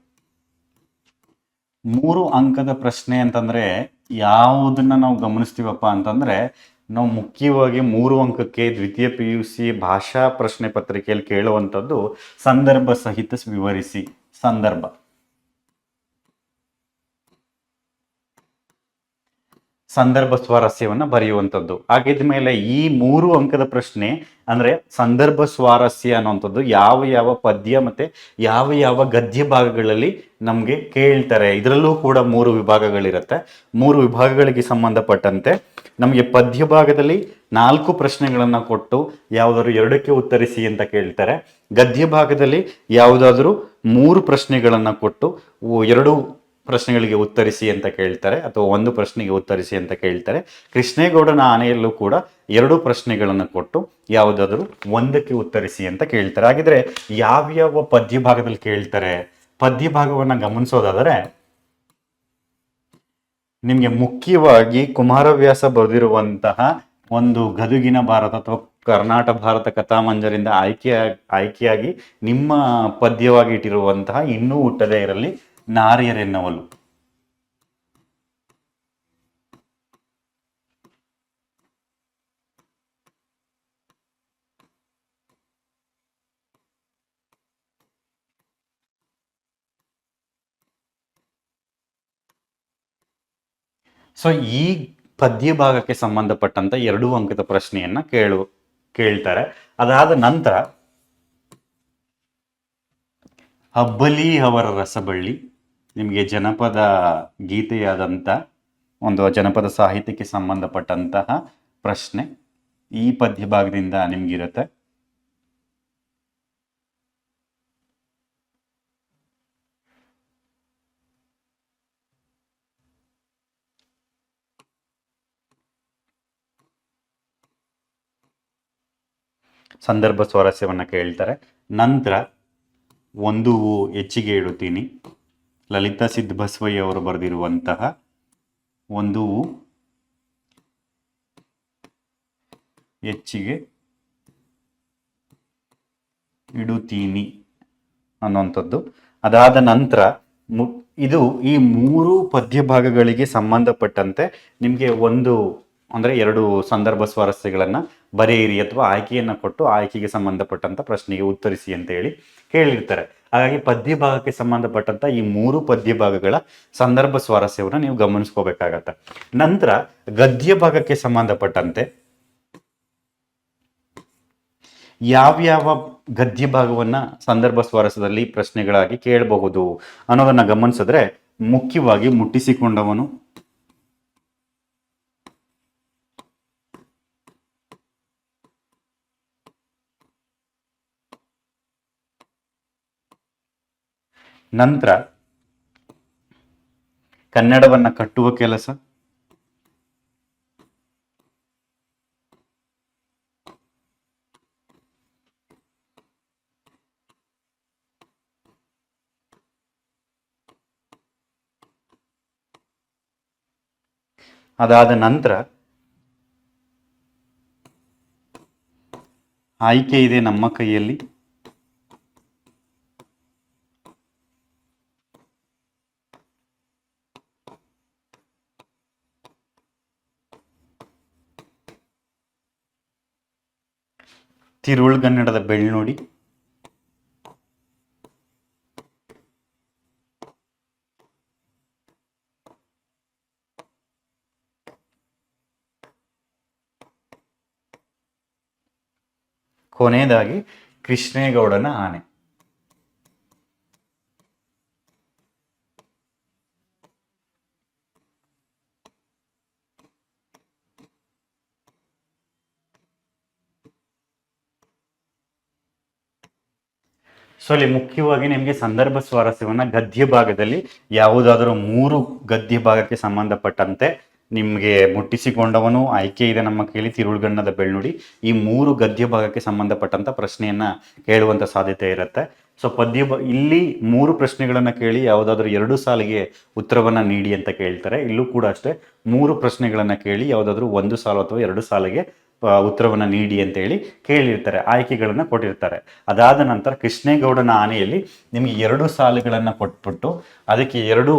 3 ಅಂಕದ ಪ್ರಶ್ನೆ ಅಂತಂದ್ರೆ ಯಾವುದನ್ನ ನಾವು ಗಮನಿಸ್ತೀವಪ್ಪ ಅಂತಂದ್ರೆ, ನಾವು ಮುಖ್ಯವಾಗಿ 3 ಅಂಕಕ್ಕೆ ದ್ವಿತೀಯ PUC ಭಾಷಾ ಪ್ರಶ್ನೆ ಪತ್ರಿಕೆಯಲ್ಲಿ ಕೇಳುವಂಥದ್ದು ಸಂದರ್ಭ ಸಹಿತ ವಿವರಿಸಿ. ಸಂದರ್ಭ ಸ್ವಾರಸ್ಯವನ್ನ ಬರೆಯುವಂಥದ್ದು. ಹಾಗಿದ ಮೇಲೆ ಈ 3 ಅಂಕದ ಪ್ರಶ್ನೆ ಅಂದ್ರೆ ಸಂದರ್ಭ ಸ್ವಾರಸ್ಯ ಅನ್ನುವಂಥದ್ದು ಯಾವ ಯಾವ ಪದ್ಯ ಮತ್ತೆ ಯಾವ ಯಾವ ಗದ್ಯ ಭಾಗಗಳಲ್ಲಿ ನಮ್ಗೆ ಕೇಳ್ತಾರೆ. ಇದರಲ್ಲೂ ಕೂಡ 3 ವಿಭಾಗಗಳಿರುತ್ತೆ. 3 ವಿಭಾಗಗಳಿಗೆ ಸಂಬಂಧಪಟ್ಟಂತೆ ನಮಗೆ ಪದ್ಯ ಭಾಗದಲ್ಲಿ 4 ಪ್ರಶ್ನೆಗಳನ್ನ ಕೊಟ್ಟು ಯಾವುದಾದ್ರು 2ಕ್ಕೆ ಉತ್ತರಿಸಿ ಅಂತ ಕೇಳ್ತಾರೆ. ಗದ್ಯ ಭಾಗದಲ್ಲಿ ಯಾವುದಾದ್ರೂ 3 ಪ್ರಶ್ನೆಗಳನ್ನ ಕೊಟ್ಟು 2 ಪ್ರಶ್ನೆಗಳಿಗೆ ಉತ್ತರಿಸಿ ಅಂತ ಕೇಳ್ತಾರೆ, ಅಥವಾ 1 ಪ್ರಶ್ನೆಗೆ ಉತ್ತರಿಸಿ ಅಂತ ಕೇಳ್ತಾರೆ. ಕೃಷ್ಣೇಗೌಡನ ಆನೆಯಲ್ಲೂ ಕೂಡ 2 ಪ್ರಶ್ನೆಗಳನ್ನು ಕೊಟ್ಟು ಯಾವುದಾದ್ರೂ 1ಕ್ಕೆ ಉತ್ತರಿಸಿ ಅಂತ ಕೇಳ್ತಾರೆ. ಹಾಗಿದ್ರೆ ಯಾವ್ಯಾವ ಪದ್ಯ ಭಾಗದಲ್ಲಿ ಕೇಳ್ತಾರೆ? ಪದ್ಯ ಭಾಗವನ್ನ ಗಮನಿಸೋದಾದರೆ ನಿಮ್ಗೆ ಮುಖ್ಯವಾಗಿ ಕುಮಾರವ್ಯಾಸ ಬರೆದಿರುವಂತಹ ಒಂದು ಗದುಗಿನ ಭಾರತ ಅಥವಾ ಕರ್ನಾಟಕ ಭಾರತ ಕಥಾಮಂಜರಿಂದ ಆಯ್ಕೆಯಾಗಿ ನಿಮ್ಮ ಪದ್ಯವಾಗಿ ಇಟ್ಟಿರುವಂತಹ ಇನ್ನೂ ಹುಟ್ಟದೇ ಇರಲಿ ನಾರಿಯರೆನ್ನವಲು. ಸೊ ಈ ಪದ್ಯ ಭಾಗಕ್ಕೆ ಸಂಬಂಧಪಟ್ಟಂತ 2 ಅಂಕದ ಪ್ರಶ್ನೆಯನ್ನ ಕೇಳ್ತಾರೆ. ಅದಾದ ನಂತರ ಹಬ್ಬಲಿ ಅವರ ರಸಬಳ್ಳಿ, ನಿಮಗೆ ಜನಪದ ಗೀತೆಯಾದಂಥ ಒಂದು ಜನಪದ ಸಾಹಿತ್ಯಕ್ಕೆ ಸಂಬಂಧಪಟ್ಟಂತಹ ಪ್ರಶ್ನೆ ಈ ಪದ್ಯ ಭಾಗದಿಂದ ನಿಮ್ಗಿರುತ್ತೆ. ಸಂದರ್ಭ ಸ್ವಾರಸ್ಯವನ್ನ ಕೇಳ್ತಾರೆ. ನಂತರ ಒಂದು ಹೆಚ್ಚಿಗೆ ಇಡುತ್ತೀನಿ, ಲಲಿತಾ ಸಿದ್ದಬಸವಯ್ಯ ಅವರು ಬರೆದಿರುವಂತಹ ಒಂದು ಹೆಚ್ಚಿಗೆ ಇಡುತ್ತೀನಿ ಅನ್ನುವಂಥದ್ದು. ಅದಾದ ನಂತರ ಇದು ಈ 3 ಪದ್ಯ ಭಾಗಗಳಿಗೆ ಸಂಬಂಧಪಟ್ಟಂತೆ ನಿಮಗೆ ಅಂದ್ರೆ 2 ಸಂದರ್ಭ ಸ್ವಾರಸ್ಯಗಳನ್ನ ಬರೆಯಿರಿ ಅಥವಾ ಆಯ್ಕೆಯನ್ನ ಕೊಟ್ಟು ಆಯ್ಕೆಗೆ ಸಂಬಂಧಪಟ್ಟಂತ ಪ್ರಶ್ನೆಗೆ ಉತ್ತರಿಸಿ ಅಂತ ಹೇಳಿ ಕೇಳಿರ್ತಾರೆ. ಹಾಗಾಗಿ ಪದ್ಯ ಭಾಗಕ್ಕೆ ಸಂಬಂಧಪಟ್ಟಂತ ಈ 3 ಪದ್ಯ ಭಾಗಗಳ ಸಂದರ್ಭ ಸ್ವಾರಸ್ಯವನ್ನು ನೀವು ಗಮನಿಸ್ಕೋಬೇಕಾಗತ್ತೆ. ನಂತರ ಗದ್ಯ ಭಾಗಕ್ಕೆ ಸಂಬಂಧಪಟ್ಟಂತೆ ಯಾವ್ಯಾವ ಗದ್ಯ ಭಾಗವನ್ನ ಸಂದರ್ಭ ಸ್ವಾರಸ್ಯದಲ್ಲಿ ಪ್ರಶ್ನೆಗಳಾಗಿ ಕೇಳಬಹುದು ಅನ್ನೋದನ್ನ ಗಮನಿಸಿದ್ರೆ, ಮುಖ್ಯವಾಗಿ ಮುಟ್ಟಿಸಿಕೊಂಡವನು, ನಂತರ ಕನ್ನಡವನ್ನ ಕಟ್ಟುವ ಕೆಲಸ, ಅದಾದ ನಂತರ ಆಯ್ಕೆ ಇದೆ ನಮ್ಮ ಕೈಯಲ್ಲಿ, ತಿರುಳುಗನ್ನಡದ ಬೆಳ್ನುಡಿ, ಕೊನೆಯದಾಗಿ ಕೃಷ್ಣೇಗೌಡನ ಆನೆ. ಸೊ ಇಲ್ಲಿ ಮುಖ್ಯವಾಗಿ ನಿಮಗೆ ಸಂದರ್ಭ ಸ್ವಾರಸ್ಯವನ್ನ ಗದ್ಯ ಭಾಗದಲ್ಲಿ ಯಾವುದಾದರೂ 3 ಗದ್ಯ ಭಾಗಕ್ಕೆ ಸಂಬಂಧಪಟ್ಟಂತೆ ನಿಮಗೆ ಮುಟ್ಟಿಸಿಕೊಂಡವನು, ಆಯ್ಕೆ ಇದೆ ನಮ್ಮ ಕೈಲಿ, ತಿರುಳುಗನ್ನದ ಬೆಳ್ನುಡಿ, ಈ 3 ಗದ್ಯ ಭಾಗಕ್ಕೆ ಸಂಬಂಧಪಟ್ಟಂತ ಪ್ರಶ್ನೆಯನ್ನ ಕೇಳುವಂತ ಸಾಧ್ಯತೆ ಇರುತ್ತೆ. ಸೊ ಇಲ್ಲಿ 3 ಪ್ರಶ್ನೆಗಳನ್ನ ಕೇಳಿ ಯಾವುದಾದ್ರೂ 2 ಸಾಲಿಗೆ ಉತ್ತರವನ್ನ ನೀಡಿ ಅಂತ ಕೇಳ್ತಾರೆ. ಇಲ್ಲೂ ಕೂಡ ಅಷ್ಟೇ 3 ಪ್ರಶ್ನೆಗಳನ್ನ ಕೇಳಿ ಯಾವುದಾದ್ರೂ 1 ಸಾಲು ಅಥವಾ 2 ಸಾಲಿಗೆ ಉತ್ತರವನ್ನ ನೀಡಿ ಅಂತ ಹೇಳಿ ಕೇಳಿರ್ತಾರೆ, ಆಯ್ಕೆಗಳನ್ನ ಕೊಟ್ಟಿರ್ತಾರೆ. ಅದಾದ ನಂತರ ಕೃಷ್ಣೇಗೌಡನ ಆನೆಯಲ್ಲಿ ನಿಮಗೆ 2 ಸಾಲುಗಳನ್ನ ಕೊಟ್ಬಿಟ್ಟು ಅದಕ್ಕೆ 2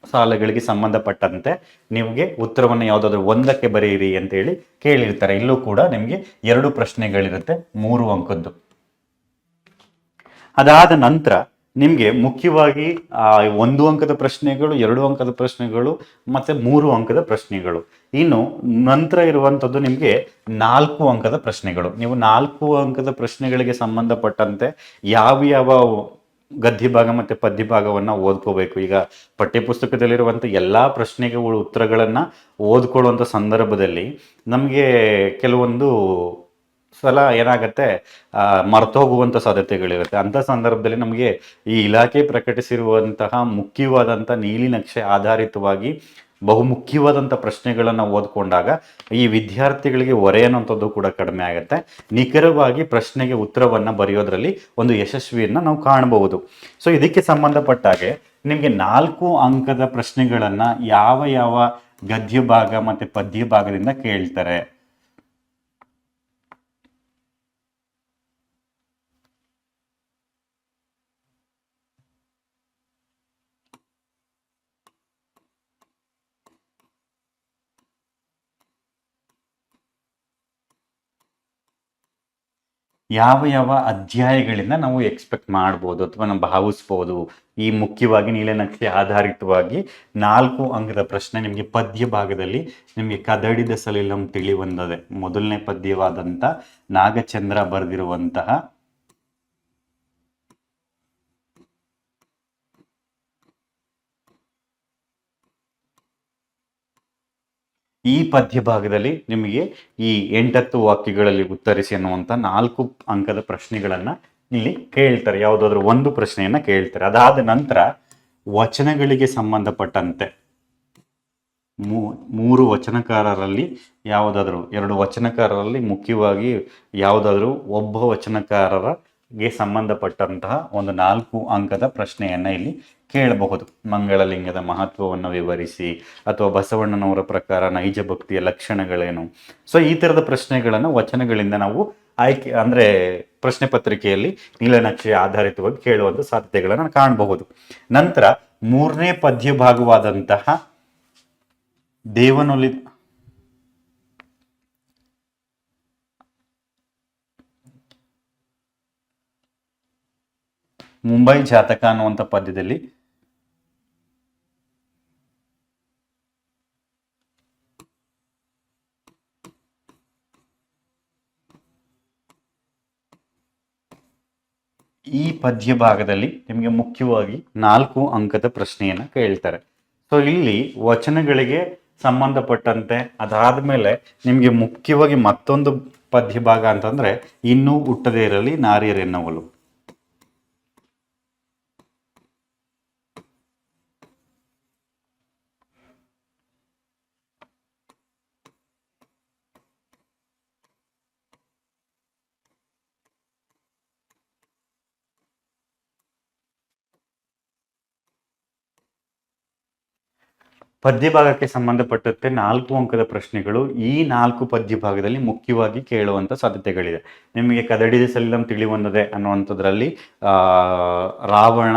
ಸಾಲುಗಳಿಗೆ ಸಂಬಂಧಪಟ್ಟಂತೆ ನಿಮಗೆ ಉತ್ತರವನ್ನು ಯಾವುದಾದ್ರೂ ಒಂದಕ್ಕೆ ಬರೆಯಿರಿ ಅಂತ ಹೇಳಿ ಕೇಳಿರ್ತಾರೆ. ಇಲ್ಲೂ ಕೂಡ ನಿಮಗೆ 2 ಪ್ರಶ್ನೆಗಳಿರುತ್ತೆ, 3 ಅಂಕದ್ದು. ಅದಾದ ನಂತರ ನಿಮಗೆ ಮುಖ್ಯವಾಗಿ 1 ಅಂಕದ ಪ್ರಶ್ನೆಗಳು, 2 ಅಂಕದ ಪ್ರಶ್ನೆಗಳು ಮತ್ತೆ 3 ಅಂಕದ ಪ್ರಶ್ನೆಗಳು. ಇನ್ನು ನಂತರ ಇರುವಂಥದ್ದು ನಿಮಗೆ 4 ಅಂಕದ ಪ್ರಶ್ನೆಗಳು. ನೀವು 4 ಅಂಕದ ಪ್ರಶ್ನೆಗಳಿಗೆ ಸಂಬಂಧಪಟ್ಟಂತೆ ಯಾವ ಗದ್ಯ ಭಾಗ ಮತ್ತೆ ಪದ್ಯ ಭಾಗವನ್ನ ಓದ್ಕೋಬೇಕು. ಈಗ ಪಠ್ಯಪುಸ್ತಕದಲ್ಲಿರುವಂಥ ಎಲ್ಲಾ ಪ್ರಶ್ನೆಗಳ ಉತ್ತರಗಳನ್ನ ಓದ್ಕೊಳ್ಳುವಂಥ ಸಂದರ್ಭದಲ್ಲಿ ನಮಗೆ ಕೆಲವೊಂದು ಸಲ ಏನಾಗತ್ತೆ, ಮರ್ತೋಗುವಂಥ ಸಾಧ್ಯತೆಗಳಿರುತ್ತೆ. ಅಂಥ ಸಂದರ್ಭದಲ್ಲಿ ನಮಗೆ ಈ ಇಲಾಖೆ ಪ್ರಕಟಿಸಿರುವಂತಹ ಮುಖ್ಯವಾದಂಥ ನೀಲಿನಕ್ಷೆ ಆಧಾರಿತವಾಗಿ ಬಹುಮುಖ್ಯವಾದಂಥ ಪ್ರಶ್ನೆಗಳನ್ನು ಓದ್ಕೊಂಡಾಗ ಈ ವಿದ್ಯಾರ್ಥಿಗಳಿಗೆ ಹೊರೆ ಅನ್ನೋಂಥದ್ದು ಕೂಡ ಕಡಿಮೆ ಆಗುತ್ತೆ. ನಿಖರವಾಗಿ ಪ್ರಶ್ನೆಗೆ ಉತ್ತರವನ್ನು ಬರೆಯೋದ್ರಲ್ಲಿ ಒಂದು ಯಶಸ್ವಿಯನ್ನು ನಾವು ಕಾಣಬಹುದು. ಸೊ ಇದಕ್ಕೆ ಸಂಬಂಧಪಟ್ಟಾಗೆ ನಿಮಗೆ 4 ಅಂಕದ ಪ್ರಶ್ನೆಗಳನ್ನು ಯಾವ ಗದ್ಯ ಭಾಗ ಮತ್ತು ಪದ್ಯ ಭಾಗದಿಂದ ಕೇಳ್ತಾರೆ. ಯಾವ ಅಧ್ಯಾಯಗಳಿಂದ ನಾವು ಎಕ್ಸ್ಪೆಕ್ಟ್ ಮಾಡ್ಬೋದು ಅಥವಾ ನಾವು ಭಾವಿಸ್ಬೋದು. ಈ ಮುಖ್ಯವಾಗಿ ನೀಲನಕ್ಷೆ ಆಧಾರಿತವಾಗಿ 4 ಅಂಕದ ಪ್ರಶ್ನೆ ನಿಮಗೆ ಪದ್ಯ ಭಾಗದಲ್ಲಿ ನಿಮಗೆ ಕದಡಿದ ಸಲಿಲಂ ತಿಳಿವಂದದೆ ಮೊದಲನೇ ಪದ್ಯವಾದಂಥ ನಾಗಚಂದ್ರ ಬರೆದಿರುವಂತಹ ಈ ಪದ್ಯ ಭಾಗದಲ್ಲಿ ನಿಮಗೆ ಈ 8 ವಾಕ್ಯಗಳಲ್ಲಿ ಉತ್ತರಿಸಿ ಅನ್ನುವಂಥ 4 ಅಂಕದ ಪ್ರಶ್ನೆಗಳನ್ನ ಇಲ್ಲಿ ಕೇಳ್ತಾರೆ. ಯಾವುದಾದ್ರೂ ಒಂದು ಪ್ರಶ್ನೆಯನ್ನ ಕೇಳ್ತಾರೆ. ಅದಾದ ನಂತರ ವಚನಗಳಿಗೆ ಸಂಬಂಧಪಟ್ಟಂತೆ 3 ವಚನಕಾರರಲ್ಲಿ ಯಾವುದಾದ್ರೂ 2 ವಚನಕಾರರಲ್ಲಿ ಮುಖ್ಯವಾಗಿ ಯಾವುದಾದ್ರೂ ಒಬ್ಬ ವಚನಕಾರರಿಗೆ ಸಂಬಂಧಪಟ್ಟಂತಹ ಒಂದು 4 ಅಂಕದ ಪ್ರಶ್ನೆಯನ್ನ ಇಲ್ಲಿ ಕೇಳಬಹುದು. ಮಂಗಳಲಿಂಗದ ಮಹತ್ವವನ್ನು ವಿವರಿಸಿ, ಅಥವಾ ಬಸವಣ್ಣನವರ ಪ್ರಕಾರ ನೈಜ ಭಕ್ತಿಯ ಲಕ್ಷಣಗಳೇನು. ಸೊ ಈ ತರದ ಪ್ರಶ್ನೆಗಳನ್ನು ವಚನಗಳಿಂದ ನಾವು ಆಯ್ಕೆ ಅಂದ್ರೆ ಪ್ರಶ್ನೆ ಪತ್ರಿಕೆಯಲ್ಲಿ ನೀಲನಕ್ಷೆ ಆಧಾರಿತವಾಗಿ ಕೇಳುವಂತ ಸಾಧ್ಯತೆಗಳನ್ನು ಕಾಣಬಹುದು. ನಂತರ 3ನೇ ಪದ್ಯ ಭಾಗವಾದಂತಹ ದೇವನೊಲಿ ಮುಂಬೈ ಜಾತಕ ಅನ್ನುವಂಥ ಪದ್ಯದಲ್ಲಿ ಈ ಪದ್ಯ ಭಾಗದಲ್ಲಿ ನಿಮಗೆ ಮುಖ್ಯವಾಗಿ 4 ಅಂಕದ ಪ್ರಶ್ನೆಯನ್ನ ಕೇಳ್ತಾರೆ. ಸೊ ಇಲ್ಲಿ ವಚನಗಳಿಗೆ ಸಂಬಂಧಪಟ್ಟಂತೆ ಅದಾದ್ಮೇಲೆ ನಿಮಗೆ ಮುಖ್ಯವಾಗಿ ಮತ್ತೊಂದು ಪದ್ಯ ಭಾಗ ಅಂತಂದ್ರೆ ಇನ್ನೂ ಹುಟ್ಟದೇ ಇರಲಿ ನಾರಿಯರೆನ್ನವಲು. ಪದ್ಯ ಭಾಗಕ್ಕೆ ಸಂಬಂಧಪಟ್ಟಂತೆ 4 ಅಂಕದ ಪ್ರಶ್ನೆಗಳು ಈ 4 ಪದ್ಯ ಭಾಗದಲ್ಲಿ ಮುಖ್ಯವಾಗಿ ಕೇಳುವಂತ ಸಾಧ್ಯತೆಗಳಿದೆ. ನಿಮಗೆ ಕದಡಿದ ಸಲಿಲಂ ತಿಳಿವನ್ನದೆ ಅನ್ನುವಂಥದ್ರಲ್ಲಿ ರಾವಣ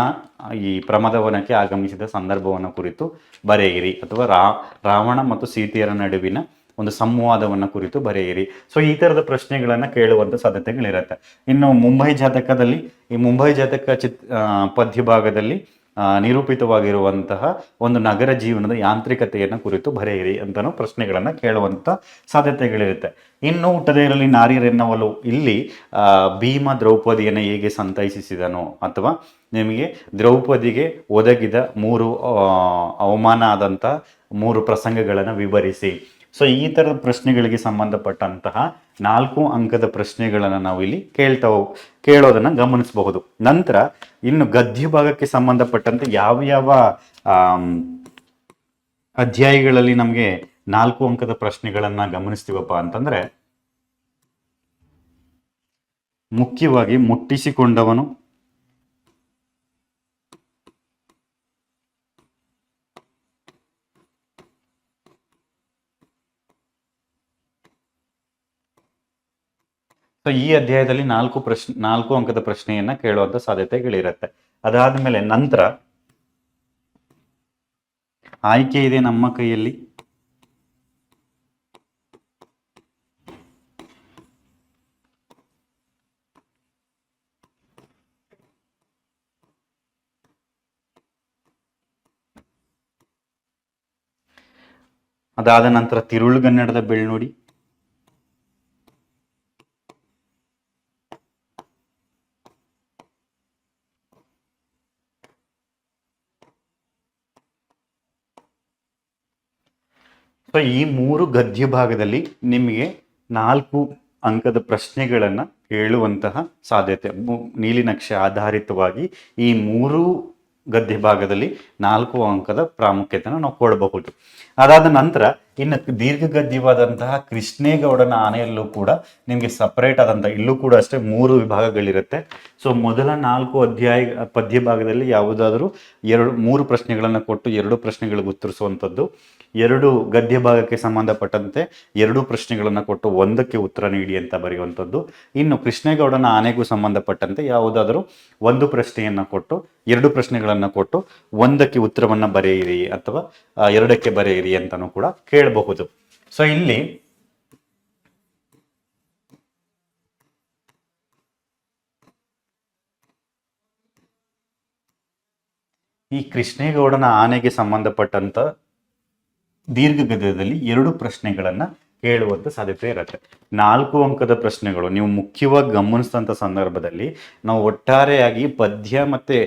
ಈ ಪ್ರಮದವನಕ್ಕೆ ಆಗಮಿಸಿದ ಸಂದರ್ಭವನ್ನು ಕುರಿತು ಬರೆಯಿರಿ, ಅಥವಾ ರಾವಣ ಮತ್ತು ಸೀತೆಯರ ನಡುವಿನ ಒಂದು ಸಂವಾದವನ್ನ ಕುರಿತು ಬರೆಯಿರಿ. ಸೊ ಈ ತರದ ಪ್ರಶ್ನೆಗಳನ್ನ ಕೇಳುವಂತ ಸಾಧ್ಯತೆಗಳಿರುತ್ತೆ. ಇನ್ನು ಮುಂಬೈ ಜಾತಕದಲ್ಲಿ ಈ ಮುಂಬೈ ಜಾತಕ ಪದ್ಯ ಭಾಗದಲ್ಲಿ ನಿರೂಪಿತವಾಗಿರುವಂತಹ ಒಂದು ನಗರ ಜೀವನದ ಯಾಂತ್ರಿಕತೆಯನ್ನು ಕುರಿತು ಬರೆಯಿರಿ ಅಂತಾನು ಪ್ರಶ್ನೆಗಳನ್ನ ಕೇಳುವಂತ ಸಾಧ್ಯತೆಗಳಿರುತ್ತೆ. ಇನ್ನು ಹುಟ್ಟದೇ ಇರಲಿ ನಾರಿಯರೆನ್ನವಲು, ಇಲ್ಲಿ ಭೀಮ ದ್ರೌಪದಿಯನ್ನು ಹೇಗೆ ಸಂತೈಸಿಸಿದನು, ಅಥವಾ ನಿಮಗೆ ದ್ರೌಪದಿಗೆ ಒದಗಿದ 3 ಅವಮಾನ ಆದಂತ 3 ಪ್ರಸಂಗಗಳನ್ನು ವಿವರಿಸಿ. ಸೊ ಈ ತರದ ಪ್ರಶ್ನೆಗಳಿಗೆ ಸಂಬಂಧಪಟ್ಟಂತಹ 4 ಅಂಕದ ಪ್ರಶ್ನೆಗಳನ್ನು ನಾವು ಇಲ್ಲಿ ಕೇಳೋದನ್ನ ಗಮನಿಸಬಹುದು. ನಂತರ ಇನ್ನು ಗದ್ಯ ಭಾಗಕ್ಕೆ ಸಂಬಂಧಪಟ್ಟಂತೆ ಯಾವ ಅಧ್ಯಾಯಗಳಲ್ಲಿ ನಮಗೆ 4 ಅಂಕದ ಪ್ರಶ್ನೆಗಳನ್ನ ಗಮನಿಸ್ತೀವಪ್ಪ ಅಂತಂದ್ರೆ, ಮುಖ್ಯವಾಗಿ ಮುಟ್ಟಿಸಿಕೊಂಡವನು, ಸೊ ಈ ಅಧ್ಯಾಯದಲ್ಲಿ 4 ಅಂಕದ ಪ್ರಶ್ನೆಯನ್ನ ಕೇಳುವಂತ ಸಾಧ್ಯತೆಗಳಿರುತ್ತೆ. ಅದಾದ್ಮೇಲೆ ನಂತರ ಆಯ್ಕೆ ಇದೆ ನಮ್ಮ ಕೈಯಲ್ಲಿ, ಅದಾದ ನಂತರ ತಿರುಳುಗನ್ನಡದ ಬೆಳ್ನುಡಿ, ಸೊ ಈ 3 ಗದ್ಯ ಭಾಗದಲ್ಲಿ ನಿಮಗೆ 4 ಅಂಕದ ಪ್ರಶ್ನೆಗಳನ್ನ ಕೇಳುವಂತಹ ಸಾಧ್ಯತೆ, ನೀಲಿನಕ್ಷೆ ಆಧಾರಿತವಾಗಿ ಈ 3 ಗದ್ಯ ಭಾಗದಲ್ಲಿ 4 ಅಂಕದ ಪ್ರಾಮುಖ್ಯತೆಯನ್ನು ನಾವು ಕೊಡಬಹುದು. ಅದಾದ ನಂತರ ಇನ್ನು ದೀರ್ಘ ಗದ್ಯವಾದಂತಹ ಕೃಷ್ಣೇಗೌಡನ ಆನೆಯಲ್ಲೂ ಕೂಡ ನಿಮಗೆ ಸಪರೇಟ್ ಆದಂತಹ, ಇಲ್ಲೂ ಕೂಡ ಅಷ್ಟೇ 3 ವಿಭಾಗಗಳಿರುತ್ತೆ. ಸೊ ಮೊದಲ 4 ಪದ್ಯ ಭಾಗದಲ್ಲಿ ಯಾವುದಾದ್ರೂ 3 ಪ್ರಶ್ನೆಗಳನ್ನು ಕೊಟ್ಟು 2 ಪ್ರಶ್ನೆಗಳಿಗೆ ಉತ್ತರಿಸುವಂಥದ್ದು, 2 ಗದ್ಯ ಭಾಗಕ್ಕೆ ಸಂಬಂಧಪಟ್ಟಂತೆ 2 ಪ್ರಶ್ನೆಗಳನ್ನು ಕೊಟ್ಟು 1ಕ್ಕೆ ಉತ್ತರ ನೀಡಿ ಅಂತ ಬರೆಯುವಂಥದ್ದು. ಇನ್ನು ಕೃಷ್ಣೇಗೌಡನ ಆನೆಗೂ ಸಂಬಂಧಪಟ್ಟಂತೆ ಯಾವುದಾದರೂ 1 ಪ್ರಶ್ನೆಯನ್ನ ಕೊಟ್ಟು 2 ಪ್ರಶ್ನೆಗಳನ್ನು ಕೊಟ್ಟು 1ಕ್ಕೆ ಉತ್ತರವನ್ನ ಬರೆಯಿರಿ ಅಥವಾ 2ಕ್ಕೆ ಬರೆಯಿರಿ ಅಂತಾನೂ ಕೂಡ ಕೇಳಬಹುದು. ಸೊ ಇಲ್ಲಿ ಈ ಕೃಷ್ಣೇಗೌಡನ ಆನೆಗೆ ಸಂಬಂಧಪಟ್ಟಂತ ದೀರ್ಘ ಗದ್ಯದಲ್ಲಿ 2 ಪ್ರಶ್ನೆಗಳನ್ನ ಕೇಳುವಂತ ಸಾಧ್ಯತೆ ಇರುತ್ತೆ. 4 ಅಂಕದ ಪ್ರಶ್ನೆಗಳು ನೀವು ಮುಖ್ಯವಾಗಿ ಗಮನಿಸಿದಂಥ ಸಂದರ್ಭದಲ್ಲಿ ನಾವು ಒಟ್ಟಾರೆಯಾಗಿ ಪದ್ಯ ಮತ್ತೆ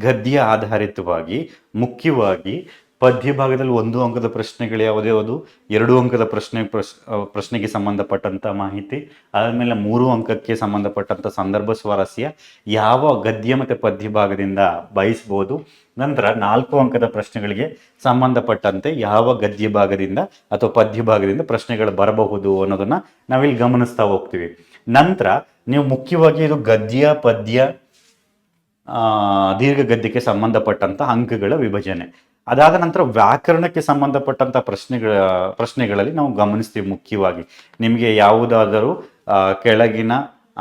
ಗದ್ಯ ಆಧಾರಿತವಾಗಿ ಮುಖ್ಯವಾಗಿ ಪದ್ಯ ಭಾಗದಲ್ಲಿ 1 ಅಂಕದ ಪ್ರಶ್ನೆಗಳು ಯಾವುದ್ಯಾವುದು, 2 ಅಂಕದ ಪ್ರಶ್ನೆಗೆ ಸಂಬಂಧಪಟ್ಟಂತ ಮಾಹಿತಿ, ಆದ್ಮೇಲೆ 3 ಅಂಕಕ್ಕೆ ಸಂಬಂಧಪಟ್ಟಂತ ಸಂದರ್ಭ ಸ್ವಾರಸ್ಯ, ಯಾವ ಗದ್ಯ ಮತ್ತೆ ಪದ್ಯ ಭಾಗದಿಂದ ಬಯಸಬಹುದು, ನಂತರ 4 ಅಂಕದ ಪ್ರಶ್ನೆಗಳಿಗೆ ಸಂಬಂಧಪಟ್ಟಂತೆ ಯಾವ ಗದ್ಯ ಭಾಗದಿಂದ ಅಥವಾ ಪದ್ಯ ಭಾಗದಿಂದ ಪ್ರಶ್ನೆಗಳು ಬರಬಹುದು ಅನ್ನೋದನ್ನ ನಾವಿಲ್ಲಿ ಗಮನಿಸ್ತಾ ಹೋಗ್ತೀವಿ. ನಂತರ ನೀವು ಮುಖ್ಯವಾಗಿ ಇದು ಗದ್ಯ ಪದ್ಯ ದೀರ್ಘ ಗದ್ಯಕ್ಕೆ ಸಂಬಂಧಪಟ್ಟಂತ ಅಂಕಗಳ ವಿಭಜನೆ. ಅದಾದ ನಂತರ ವ್ಯಾಕರಣಕ್ಕೆ ಸಂಬಂಧಪಟ್ಟಂತ ಪ್ರಶ್ನೆಗಳಲ್ಲಿ ನಾವು ಗಮನಿಸ್ತೀವಿ. ಮುಖ್ಯವಾಗಿ ನಿಮಗೆ ಯಾವುದಾದರೂ ಕೆಳಗಿನ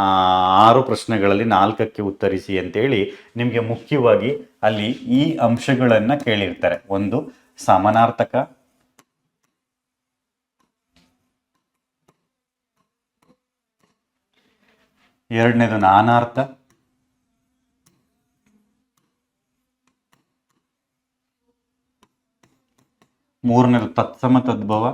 6 ಪ್ರಶ್ನೆಗಳಲ್ಲಿ 4ಕ್ಕೆ ಉತ್ತರಿಸಿ ಅಂತೇಳಿ ನಿಮಗೆ ಮುಖ್ಯವಾಗಿ ಅಲ್ಲಿ ಈ ಅಂಶಗಳನ್ನ ಕೇಳಿರ್ತಾರೆ. ಒಂದು ಸಮಾನಾರ್ಥಕ, ಎರಡನೇದು ನಾನಾರ್ಥ, ಮೂರನೇದು ತತ್ಸಮ ತದ್ಭವ,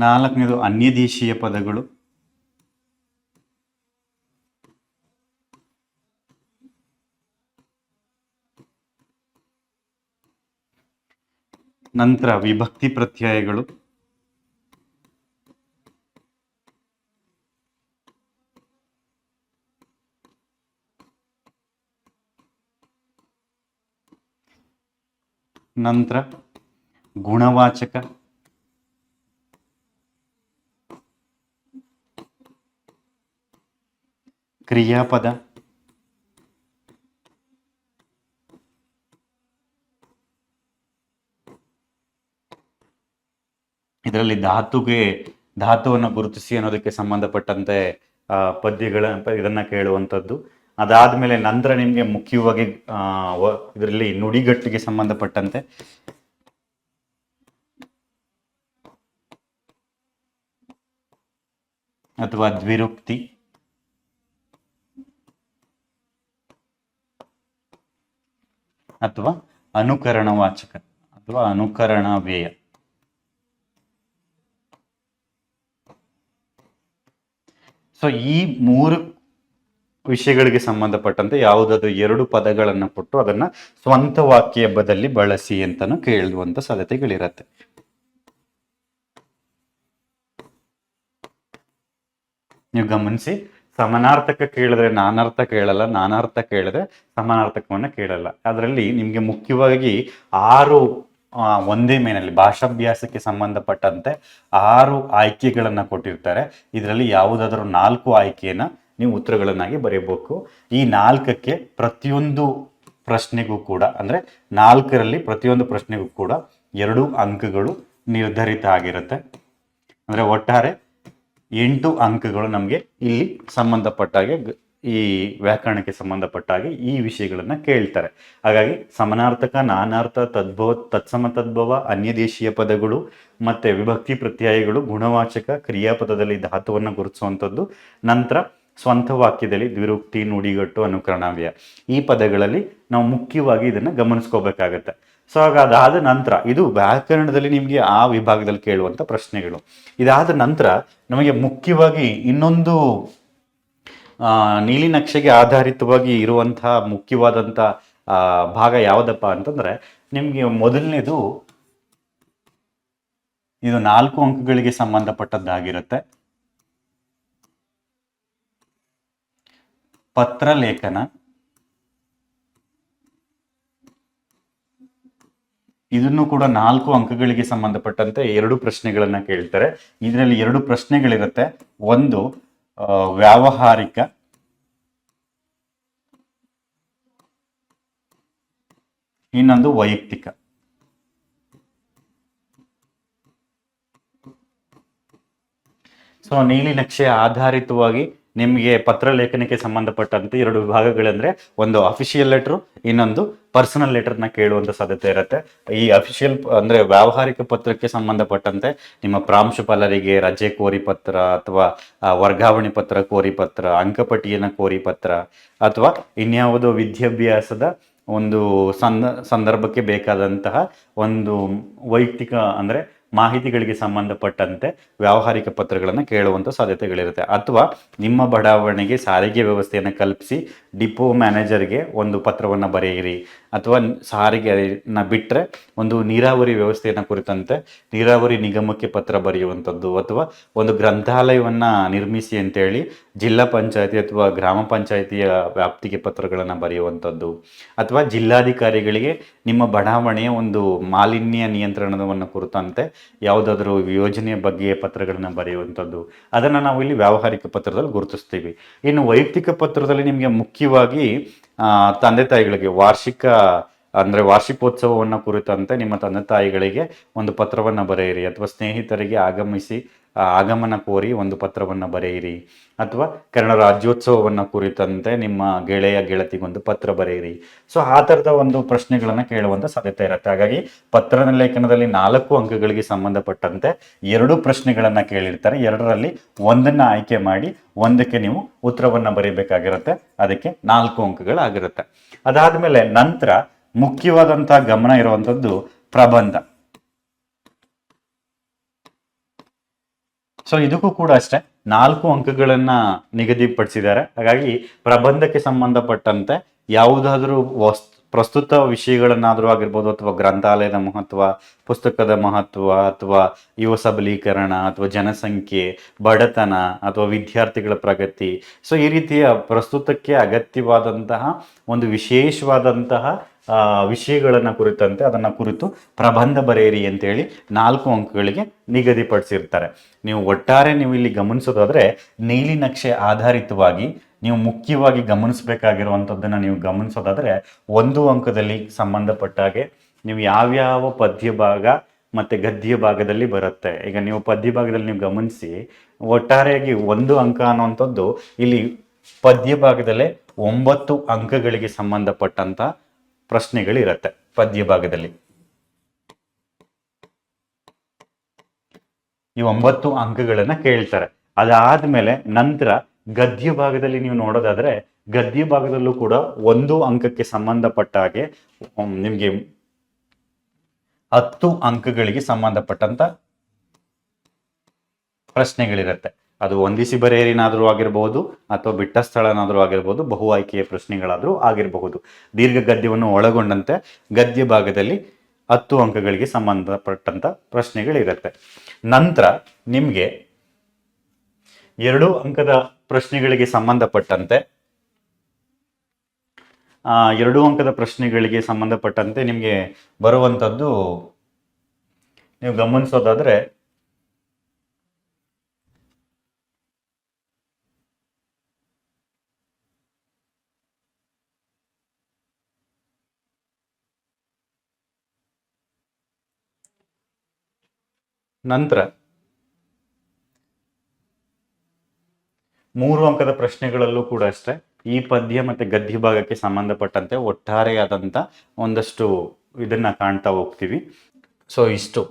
ನಾಲ್ಕನೇದು ಅನ್ಯದೇಶೀಯ ಪದಗಳು. ನಂತರ ವಿಭಕ್ತಿ ಪ್ರತ್ಯಯಗಳು. ನಂತರ ಗುಣವಾಚಕ. ಕ್ರಿಯಾಪದ. ಇದರಲ್ಲಿ ಧಾತುವನ್ನು ಗುರುತಿಸಿ ಅನ್ನೋದಕ್ಕೆ ಸಂಬಂಧಪಟ್ಟಂತೆ ಪದ್ಯಗಳ ಇದನ್ನ ಕೇಳುವಂಥದ್ದು. ಅದಾದ್ಮೇಲೆ ನಂತರ ನಿಮಗೆ ಮುಖ್ಯವಾಗಿ ಇದರಲ್ಲಿ ನುಡಿಗಟ್ಟಿಗೆ ಸಂಬಂಧಪಟ್ಟಂತೆ ಅಥವಾ ದ್ವಿರುಕ್ತಿ ಅಥವಾ ಅನುಕರಣವಾಚಕ ಅಥವಾ ಅನುಕರಣ ವ್ಯಯ. ಸೊ ಈ ಮೂರು ವಿಷಯಗಳಿಗೆ ಸಂಬಂಧಪಟ್ಟಂತೆ ಯಾವುದಾದ್ರು ಎರಡು ಪದಗಳನ್ನು ಕೊಟ್ಟು ಅದನ್ನ ಸ್ವಂತ ವಾಕ್ಯದಲ್ಲಿ ಬಳಸಿ ಅಂತಾನು ಕೇಳುವಂತ ಸಾಧ್ಯತೆಗಳಿರತ್ತೆ. ನೀವು ಗಮನಿಸಿ, ಸಮಾನಾರ್ಥಕ ಕೇಳಿದ್ರೆ ನಾನಾರ್ಥ ಕೇಳಲ್ಲ, ನಾನಾರ್ಥ ಕೇಳಿದ್ರೆ ಸಮಾನಾರ್ಥಕವನ್ನ ಕೇಳಲ್ಲ. ಅದರಲ್ಲಿ ನಿಮ್ಗೆ ಮುಖ್ಯವಾಗಿ 6 ಒಂದೇ ಮೇನಲ್ಲಿ ಭಾಷಾಭ್ಯಾಸಕ್ಕೆ ಸಂಬಂಧಪಟ್ಟಂತೆ 6 ಆಯ್ಕೆಗಳನ್ನ ಕೊಟ್ಟಿರ್ತಾರೆ. ಇದರಲ್ಲಿ ಯಾವುದಾದ್ರೂ 4 ಆಯ್ಕೆಯನ್ನ ನೀವು ಉತ್ತರಗಳನ್ನಾಗಿ ಬರೆಯಬೇಕು. ಈ 4ಕ್ಕೆ ಪ್ರತಿಯೊಂದು ಪ್ರಶ್ನೆಗೂ ಕೂಡ ಅಂದ್ರೆ 4ರಲ್ಲಿ ಪ್ರತಿಯೊಂದು ಪ್ರಶ್ನೆಗೂ ಕೂಡ 2 ಅಂಕಗಳು ನಿರ್ಧರಿತ ಆಗಿರುತ್ತೆ. ಅಂದ್ರೆ ಒಟ್ಟಾರೆ 8 ಅಂಕಗಳು ನಮಗೆ ಇಲ್ಲಿ ಸಂಬಂಧಪಟ್ಟಾಗೆ ಈ ವ್ಯಾಕರಣಕ್ಕೆ ಸಂಬಂಧಪಟ್ಟಾಗೆ ಈ ವಿಷಯಗಳನ್ನ ಕೇಳ್ತಾರೆ. ಹಾಗಾಗಿ ಸಮಾನಾರ್ಥಕ, ನಾನಾರ್ಥ, ತದ್ಭವ, ತತ್ಸಮ ತದ್ಭವ, ಅನ್ಯದೇಶೀಯ ಪದಗಳು ಮತ್ತೆ ವಿಭಕ್ತಿ ಪ್ರತ್ಯಯಗಳು, ಗುಣವಾಚಕ, ಕ್ರಿಯಾಪದದಲ್ಲಿ ಧಾತುವನ್ನು ಗುರುತಿಸುವಂಥದ್ದು, ನಂತರ ಸ್ವಂತ ವಾಕ್ಯದಲ್ಲಿ ದ್ವಿರುಕ್ತಿ, ನುಡಿಗಟ್ಟು, ಅನುಕರಣವ್ಯಯ. ಈ ಪದಗಳಲ್ಲಿ ನಾವು ಮುಖ್ಯವಾಗಿ ಇದನ್ನ ಗಮನಿಸ್ಕೋಬೇಕಾಗತ್ತೆ. ಸೊ ಅದಾದ ನಂತರ ಇದು ವ್ಯಾಕರಣದಲ್ಲಿ ನಿಮಗೆ ಆ ವಿಭಾಗದಲ್ಲಿ ಕೇಳುವಂತ ಪ್ರಶ್ನೆಗಳು. ಇದಾದ ನಂತರ ನಮಗೆ ಮುಖ್ಯವಾಗಿ ಇನ್ನೊಂದು ನೀಲಿ ನಕ್ಷೆಗೆ ಆಧಾರಿತವಾಗಿ ಇರುವಂತಹ ಮುಖ್ಯವಾದಂತ ಭಾಗ ಯಾವುದಪ್ಪ ಅಂತಂದ್ರೆ, ನಿಮ್ಗೆ ಮೊದಲನೇದು ಇದು 4 ಅಂಕಗಳಿಗೆ ಸಂಬಂಧಪಟ್ಟದ್ದಾಗಿರುತ್ತೆ. ಪತ್ರಲೇಖನ. ಇದನ್ನು ಕೂಡ 4 ಅಂಕಗಳಿಗೆ ಸಂಬಂಧಪಟ್ಟಂತೆ 2 ಪ್ರಶ್ನೆಗಳನ್ನ ಕೇಳ್ತಾರೆ. ಇದರಲ್ಲಿ 2 ಪ್ರಶ್ನೆಗಳಿರುತ್ತೆ. ಒಂದು ವ್ಯಾವಹಾರಿಕ, ಇನ್ನೊಂದು ವೈಯಕ್ತಿಕ. ಸೊ ನೀಲಿ ನಕ್ಷೆ ಆಧಾರಿತವಾಗಿ ನಿಮಗೆ ಪತ್ರಲೇಖನಕ್ಕೆ ಸಂಬಂಧಪಟ್ಟಂತೆ 2 ವಿಭಾಗಗಳಂದ್ರೆ ಒಂದು ಅಫಿಷಿಯಲ್ ಲೆಟರ್, ಇನ್ನೊಂದು ಪರ್ಸನಲ್ ಲೆಟರ್ನ ಕೇಳುವಂತ ಸಾಧ್ಯತೆ ಇರುತ್ತೆ. ಈ ಅಫಿಷಿಯಲ್ ಅಂದ್ರೆ ವ್ಯಾವಹಾರಿಕ ಪತ್ರಕ್ಕೆ ಸಂಬಂಧಪಟ್ಟಂತೆ ನಿಮ್ಮ ಪ್ರಾಂಶುಪಾಲರಿಗೆ ರಜೆ ಕೋರಿ ಪತ್ರ ಅಥವಾ ವರ್ಗಾವಣೆ ಪತ್ರ ಕೋರಿ ಪತ್ರ, ಅಂಕಪಟ್ಟಿಯನ್ನ ಕೋರಿ ಪತ್ರ, ಅಥವಾ ಇನ್ಯಾವುದೋ ವಿದ್ಯಾಭ್ಯಾಸದ ಒಂದು ಸಂದರ್ಭಕ್ಕೆ ಬೇಕಾದಂತಹ ಒಂದು ವೈಯಕ್ತಿಕ ಅಂದ್ರೆ ಮಾಹಿತಿಗಳಿಗೆ ಸಂಬಂಧಪಟ್ಟಂತೆ ವ್ಯಾವಹಾರಿಕ ಪತ್ರಗಳನ್ನು ಕೇಳುವಂಥ ಸಾಧ್ಯತೆಗಳಿರುತ್ತೆ. ಅಥವಾ ನಿಮ್ಮ ಬಡಾವಣೆಗೆ ಸಾರಿಗೆ ವ್ಯವಸ್ಥೆಯನ್ನು ಕಲ್ಪಿಸಿ ಡಿಪೋ ಮ್ಯಾನೇಜರ್ಗೆ ಒಂದು ಪತ್ರವನ್ನು ಬರೆಯಿರಿ, ಅಥವಾ ಸಾರಿಗೆನ ಬಿಟ್ಟರೆ ಒಂದು ನೀರಾವರಿ ವ್ಯವಸ್ಥೆಯನ್ನು ಕುರಿತಂತೆ ನೀರಾವರಿ ನಿಗಮಕ್ಕೆ ಪತ್ರ ಬರೆಯುವಂಥದ್ದು, ಅಥವಾ ಒಂದು ಗ್ರಂಥಾಲಯವನ್ನು ನಿರ್ಮಿಸಿ ಅಂತೇಳಿ ಜಿಲ್ಲಾ ಪಂಚಾಯತಿ ಅಥವಾ ಗ್ರಾಮ ಪಂಚಾಯತಿಯ ವ್ಯಾಪ್ತಿಗೆ ಪತ್ರಗಳನ್ನು ಬರೆಯುವಂಥದ್ದು, ಅಥವಾ ಜಿಲ್ಲಾಧಿಕಾರಿಗಳಿಗೆ ನಿಮ್ಮ ಬಡಾವಣೆಯ ಒಂದು ಮಾಲಿನ್ಯ ನಿಯಂತ್ರಣವನ್ನು ಕುರಿತಂತೆ ಯಾವುದಾದ್ರೂ ಯೋಜನೆಯ ಬಗ್ಗೆ ಪತ್ರಗಳನ್ನು ಬರೆಯುವಂಥದ್ದು, ಅದನ್ನು ನಾವು ಇಲ್ಲಿ ವ್ಯಾವಹಾರಿಕ ಪತ್ರದಲ್ಲಿ ಗುರುತಿಸ್ತೀವಿ. ಇನ್ನು ವೈಯಕ್ತಿಕ ಪತ್ರದಲ್ಲಿ ನಿಮಗೆ ಮುಖ್ಯವಾಗಿ ತಂದೆ ತಾಯಿಗಳಿಗೆ ವಾರ್ಷಿಕೋತ್ಸವವನ್ನು ಕುರಿತಂತೆ ನಿಮ್ಮ ತಂದೆ ತಾಯಿಗಳಿಗೆ ಒಂದು ಪತ್ರವನ್ನು ಬರೆಯಿರಿ, ಅಥವಾ ಸ್ನೇಹಿತರಿಗೆ ಆಗಮನ ಕೋರಿ ಒಂದು ಪತ್ರವನ್ನು ಬರೆಯಿರಿ, ಅಥವಾ ಕನ್ನಡ ರಾಜ್ಯೋತ್ಸವವನ್ನು ಕುರಿತಂತೆ ನಿಮ್ಮ ಗೆಳತಿಗೊಂದು ಪತ್ರ ಬರೆಯಿರಿ. ಸೊ ಆ ಥರದ ಒಂದು ಪ್ರಶ್ನೆಗಳನ್ನು ಕೇಳುವಂತ ಸಾಧ್ಯತೆ ಇರುತ್ತೆ. ಹಾಗಾಗಿ ಪತ್ರ ಲೇಖನದಲ್ಲಿ 4 ಅಂಕಗಳಿಗೆ ಸಂಬಂಧಪಟ್ಟಂತೆ 2 ಪ್ರಶ್ನೆಗಳನ್ನ ಕೇಳಿರ್ತಾರೆ. 2ರಲ್ಲಿ ಒಂದನ್ನ ಆಯ್ಕೆ ಮಾಡಿ ಒಂದಕ್ಕೆ ನೀವು ಉತ್ತರವನ್ನ ಬರೀಬೇಕಾಗಿರುತ್ತೆ. ಅದಕ್ಕೆ 4 ಅಂಕಗಳಾಗಿರುತ್ತೆ. ಅದಾದ್ಮೇಲೆ ನಂತರ ಮುಖ್ಯವಾದಂತಹ ಗಮನ ಇರುವಂತದ್ದು ಪ್ರಬಂಧ. ಸೊ ಇದಕ್ಕೂ ಕೂಡ ಅಷ್ಟೇ 4 ಅಂಕಗಳನ್ನ ನಿಗದಿಪಡಿಸಿದ್ದಾರೆ. ಹಾಗಾಗಿ ಪ್ರಬಂಧಕ್ಕೆ ಸಂಬಂಧಪಟ್ಟಂತೆ ಯಾವುದಾದ್ರೂ ಪ್ರಸ್ತುತ ವಿಷಯಗಳನ್ನಾದ್ರೂ ಆಗಿರ್ಬೋದು, ಅಥವಾ ಗ್ರಂಥಾಲಯದ ಮಹತ್ವ, ಪುಸ್ತಕದ ಮಹತ್ವ, ಅಥವಾ ಯುವ ಸಬಲೀಕರಣ, ಅಥವಾ ಜನಸಂಖ್ಯೆ, ಬಡತನ, ಅಥವಾ ವಿದ್ಯಾರ್ಥಿಗಳ ಪ್ರಗತಿ, ಸೊ ಈ ರೀತಿಯ ಪ್ರಸ್ತುತಕ್ಕೆ ಅಗತ್ಯವಾದಂತಹ ಒಂದು ವಿಶೇಷವಾದಂತಹ ವಿಷಯಗಳನ್ನ ಕುರಿತಂತೆ ಅದನ್ನ ಕುರಿತು ಪ್ರಬಂಧ ಬರೆಯಿರಿ ಅಂತೇಳಿ 4 ಅಂಕಗಳಿಗೆ ನಿಗದಿಪಡಿಸಿರ್ತಾರೆ. ನೀವು ಒಟ್ಟಾರೆ ನೀವು ಇಲ್ಲಿ ಗಮನಿಸೋದಾದ್ರೆ ನೀಲಿನಕ್ಷೆ ಆಧಾರಿತವಾಗಿ ನೀವು ಮುಖ್ಯವಾಗಿ ಗಮನಿಸಬೇಕಾಗಿರುವಂಥದ್ದನ್ನ ನೀವು ಗಮನಿಸೋದಾದ್ರೆ 1 ಅಂಕದಲ್ಲಿ ಸಂಬಂಧಪಟ್ಟ ಹಾಗೆ ನೀವು ಯಾವ್ಯಾವ ಪದ್ಯ ಭಾಗ ಮತ್ತೆ ಗದ್ಯ ಭಾಗದಲ್ಲಿ ಬರುತ್ತೆ. ಈಗ ನೀವು ಪದ್ಯ ಭಾಗದಲ್ಲಿ ನೀವು ಗಮನಿಸಿ, ಒಟ್ಟಾರೆಯಾಗಿ 1 ಅಂಕ ಅನ್ನುವಂಥದ್ದು ಇಲ್ಲಿ ಪದ್ಯ ಭಾಗದಲ್ಲೇ 9 ಅಂಕಗಳಿಗೆ ಸಂಬಂಧಪಟ್ಟಂತ ಪ್ರಶ್ನೆಗಳಿರತ್ತೆ. ಪದ್ಯ ಭಾಗದಲ್ಲಿ ಈ 9 ಅಂಕಗಳನ್ನ ಕೇಳ್ತಾರೆ. ಅದಾದ್ಮೇಲೆ ನಂತರ ಗದ್ಯ ಭಾಗದಲ್ಲಿ ನೀವು ನೋಡೋದಾದ್ರೆ ಗದ್ಯ ಭಾಗದಲ್ಲೂ ಕೂಡ 1 ಅಂಕಕ್ಕೆ ಸಂಬಂಧಪಟ್ಟ ಹಾಗೆ ನಿಮ್ಗೆ 10 ಅಂಕಗಳಿಗೆ ಸಂಬಂಧಪಟ್ಟಂತ ಪ್ರಶ್ನೆಗಳಿರುತ್ತೆ. ಅದು ಹೊಂದಿಸಿ ಬರೆಯರಿನಾದ್ರೂ ಆಗಿರಬಹುದು, ಅಥವಾ ಬಿಟ್ಟ ಸ್ಥಳನಾದ್ರೂ ಆಗಿರ್ಬೋದು, ಬಹು ಆಯ್ಕೆಯ ಪ್ರಶ್ನೆಗಳಾದ್ರೂ ಆಗಿರಬಹುದು. ದೀರ್ಘ ಗದ್ಯವನ್ನು ಒಳಗೊಂಡಂತೆ ಗದ್ಯ ಭಾಗದಲ್ಲಿ 10 ಅಂಕಗಳಿಗೆ ಸಂಬಂಧಪಟ್ಟಂತ ಪ್ರಶ್ನೆಗಳಿರುತ್ತೆ. ನಂತರ ನಿಮ್ಗೆ 2 ಅಂಕದ ಪ್ರಶ್ನೆಗಳಿಗೆ ಸಂಬಂಧಪಟ್ಟಂತೆ 2 ಅಂಕದ ಪ್ರಶ್ನೆಗಳಿಗೆ ಸಂಬಂಧಪಟ್ಟಂತೆ ನಿಮ್ಗೆ ಬರುವಂತದ್ದು ನೀವು ಗಮನಿಸೋದಾದ್ರೆ ನಂತರ 3 ಅಂಕದ ಪ್ರಶ್ನೆಗಳಲ್ಲೂ ಕೂಡ ಅಷ್ಟೇ ಈ ಪದ್ಯ ಮತ್ತೆ ಗದ್ಯ ಭಾಗಕ್ಕೆ ಸಂಬಂಧಪಟ್ಟಂತೆ ಒಟ್ಟಾರೆಯಾದಂತ ಒಂದಷ್ಟು ಇದನ್ನ ಕಾಣ್ತಾ ಹೋಗ್ತೀವಿ. ಸೊ ಇಷ್ಟು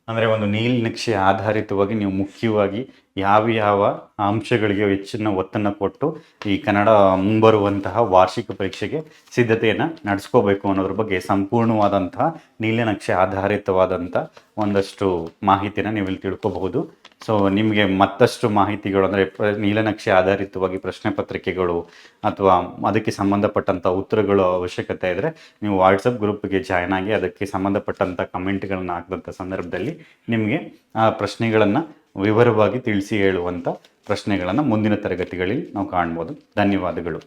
ಅಂದ್ರೆ ಒಂದು ನೀಲನಕ್ಷೆ ಆಧಾರಿತವಾಗಿ ನೀವು ಮುಖ್ಯವಾಗಿ ಯಾವ ಅಂಶಗಳಿಗೆ ಹೆಚ್ಚಿನ ಒತ್ತನ್ನು ಕೊಟ್ಟು ಈ ಕನ್ನಡ ಮುಂಬರುವಂತಹ ವಾರ್ಷಿಕ ಪರೀಕ್ಷೆಗೆ ಸಿದ್ಧತೆಯನ್ನು ನಡೆಸ್ಕೋಬೇಕು ಅನ್ನೋದ್ರ ಬಗ್ಗೆ ಸಂಪೂರ್ಣವಾದಂತಹ ನೀಲನಕ್ಷೆ ಆಧಾರಿತವಾದಂಥ ಒಂದಷ್ಟು ಮಾಹಿತಿನ ನೀವು ಇಲ್ಲಿ ತಿಳ್ಕೋಬಹುದು. ಸೊ ನಿಮಗೆ ಮತ್ತಷ್ಟು ಮಾಹಿತಿಗಳು ಅಂದರೆ ನೀಲನಕ್ಷೆ ಆಧಾರಿತವಾಗಿ ಪ್ರಶ್ನೆ ಪತ್ರಿಕೆಗಳು ಅಥವಾ ಅದಕ್ಕೆ ಸಂಬಂಧಪಟ್ಟಂಥ ಉತ್ತರಗಳು ಅವಶ್ಯಕತೆ ಇದ್ದರೆ ನೀವು ವಾಟ್ಸಪ್ ಗ್ರೂಪ್ಗೆ ಜಾಯ್ನ್ ಆಗಿ ಅದಕ್ಕೆ ಸಂಬಂಧಪಟ್ಟಂಥ ಕಮೆಂಟ್ಗಳನ್ನು ಹಾಕಿದಂಥ ಸಂದರ್ಭದಲ್ಲಿ ನಿಮಗೆ ಆ ಪ್ರಶ್ನೆಗಳನ್ನು ವಿವರವಾಗಿ ತಿಳಿಸಿ ಹೇಳುವಂಥ ಪ್ರಶ್ನೆಗಳನ್ನು ಮುಂದಿನ ತರಗತಿಗಳಲ್ಲಿ ನಾವು ಕಾಣ್ಬೋದು. ಧನ್ಯವಾದಗಳು.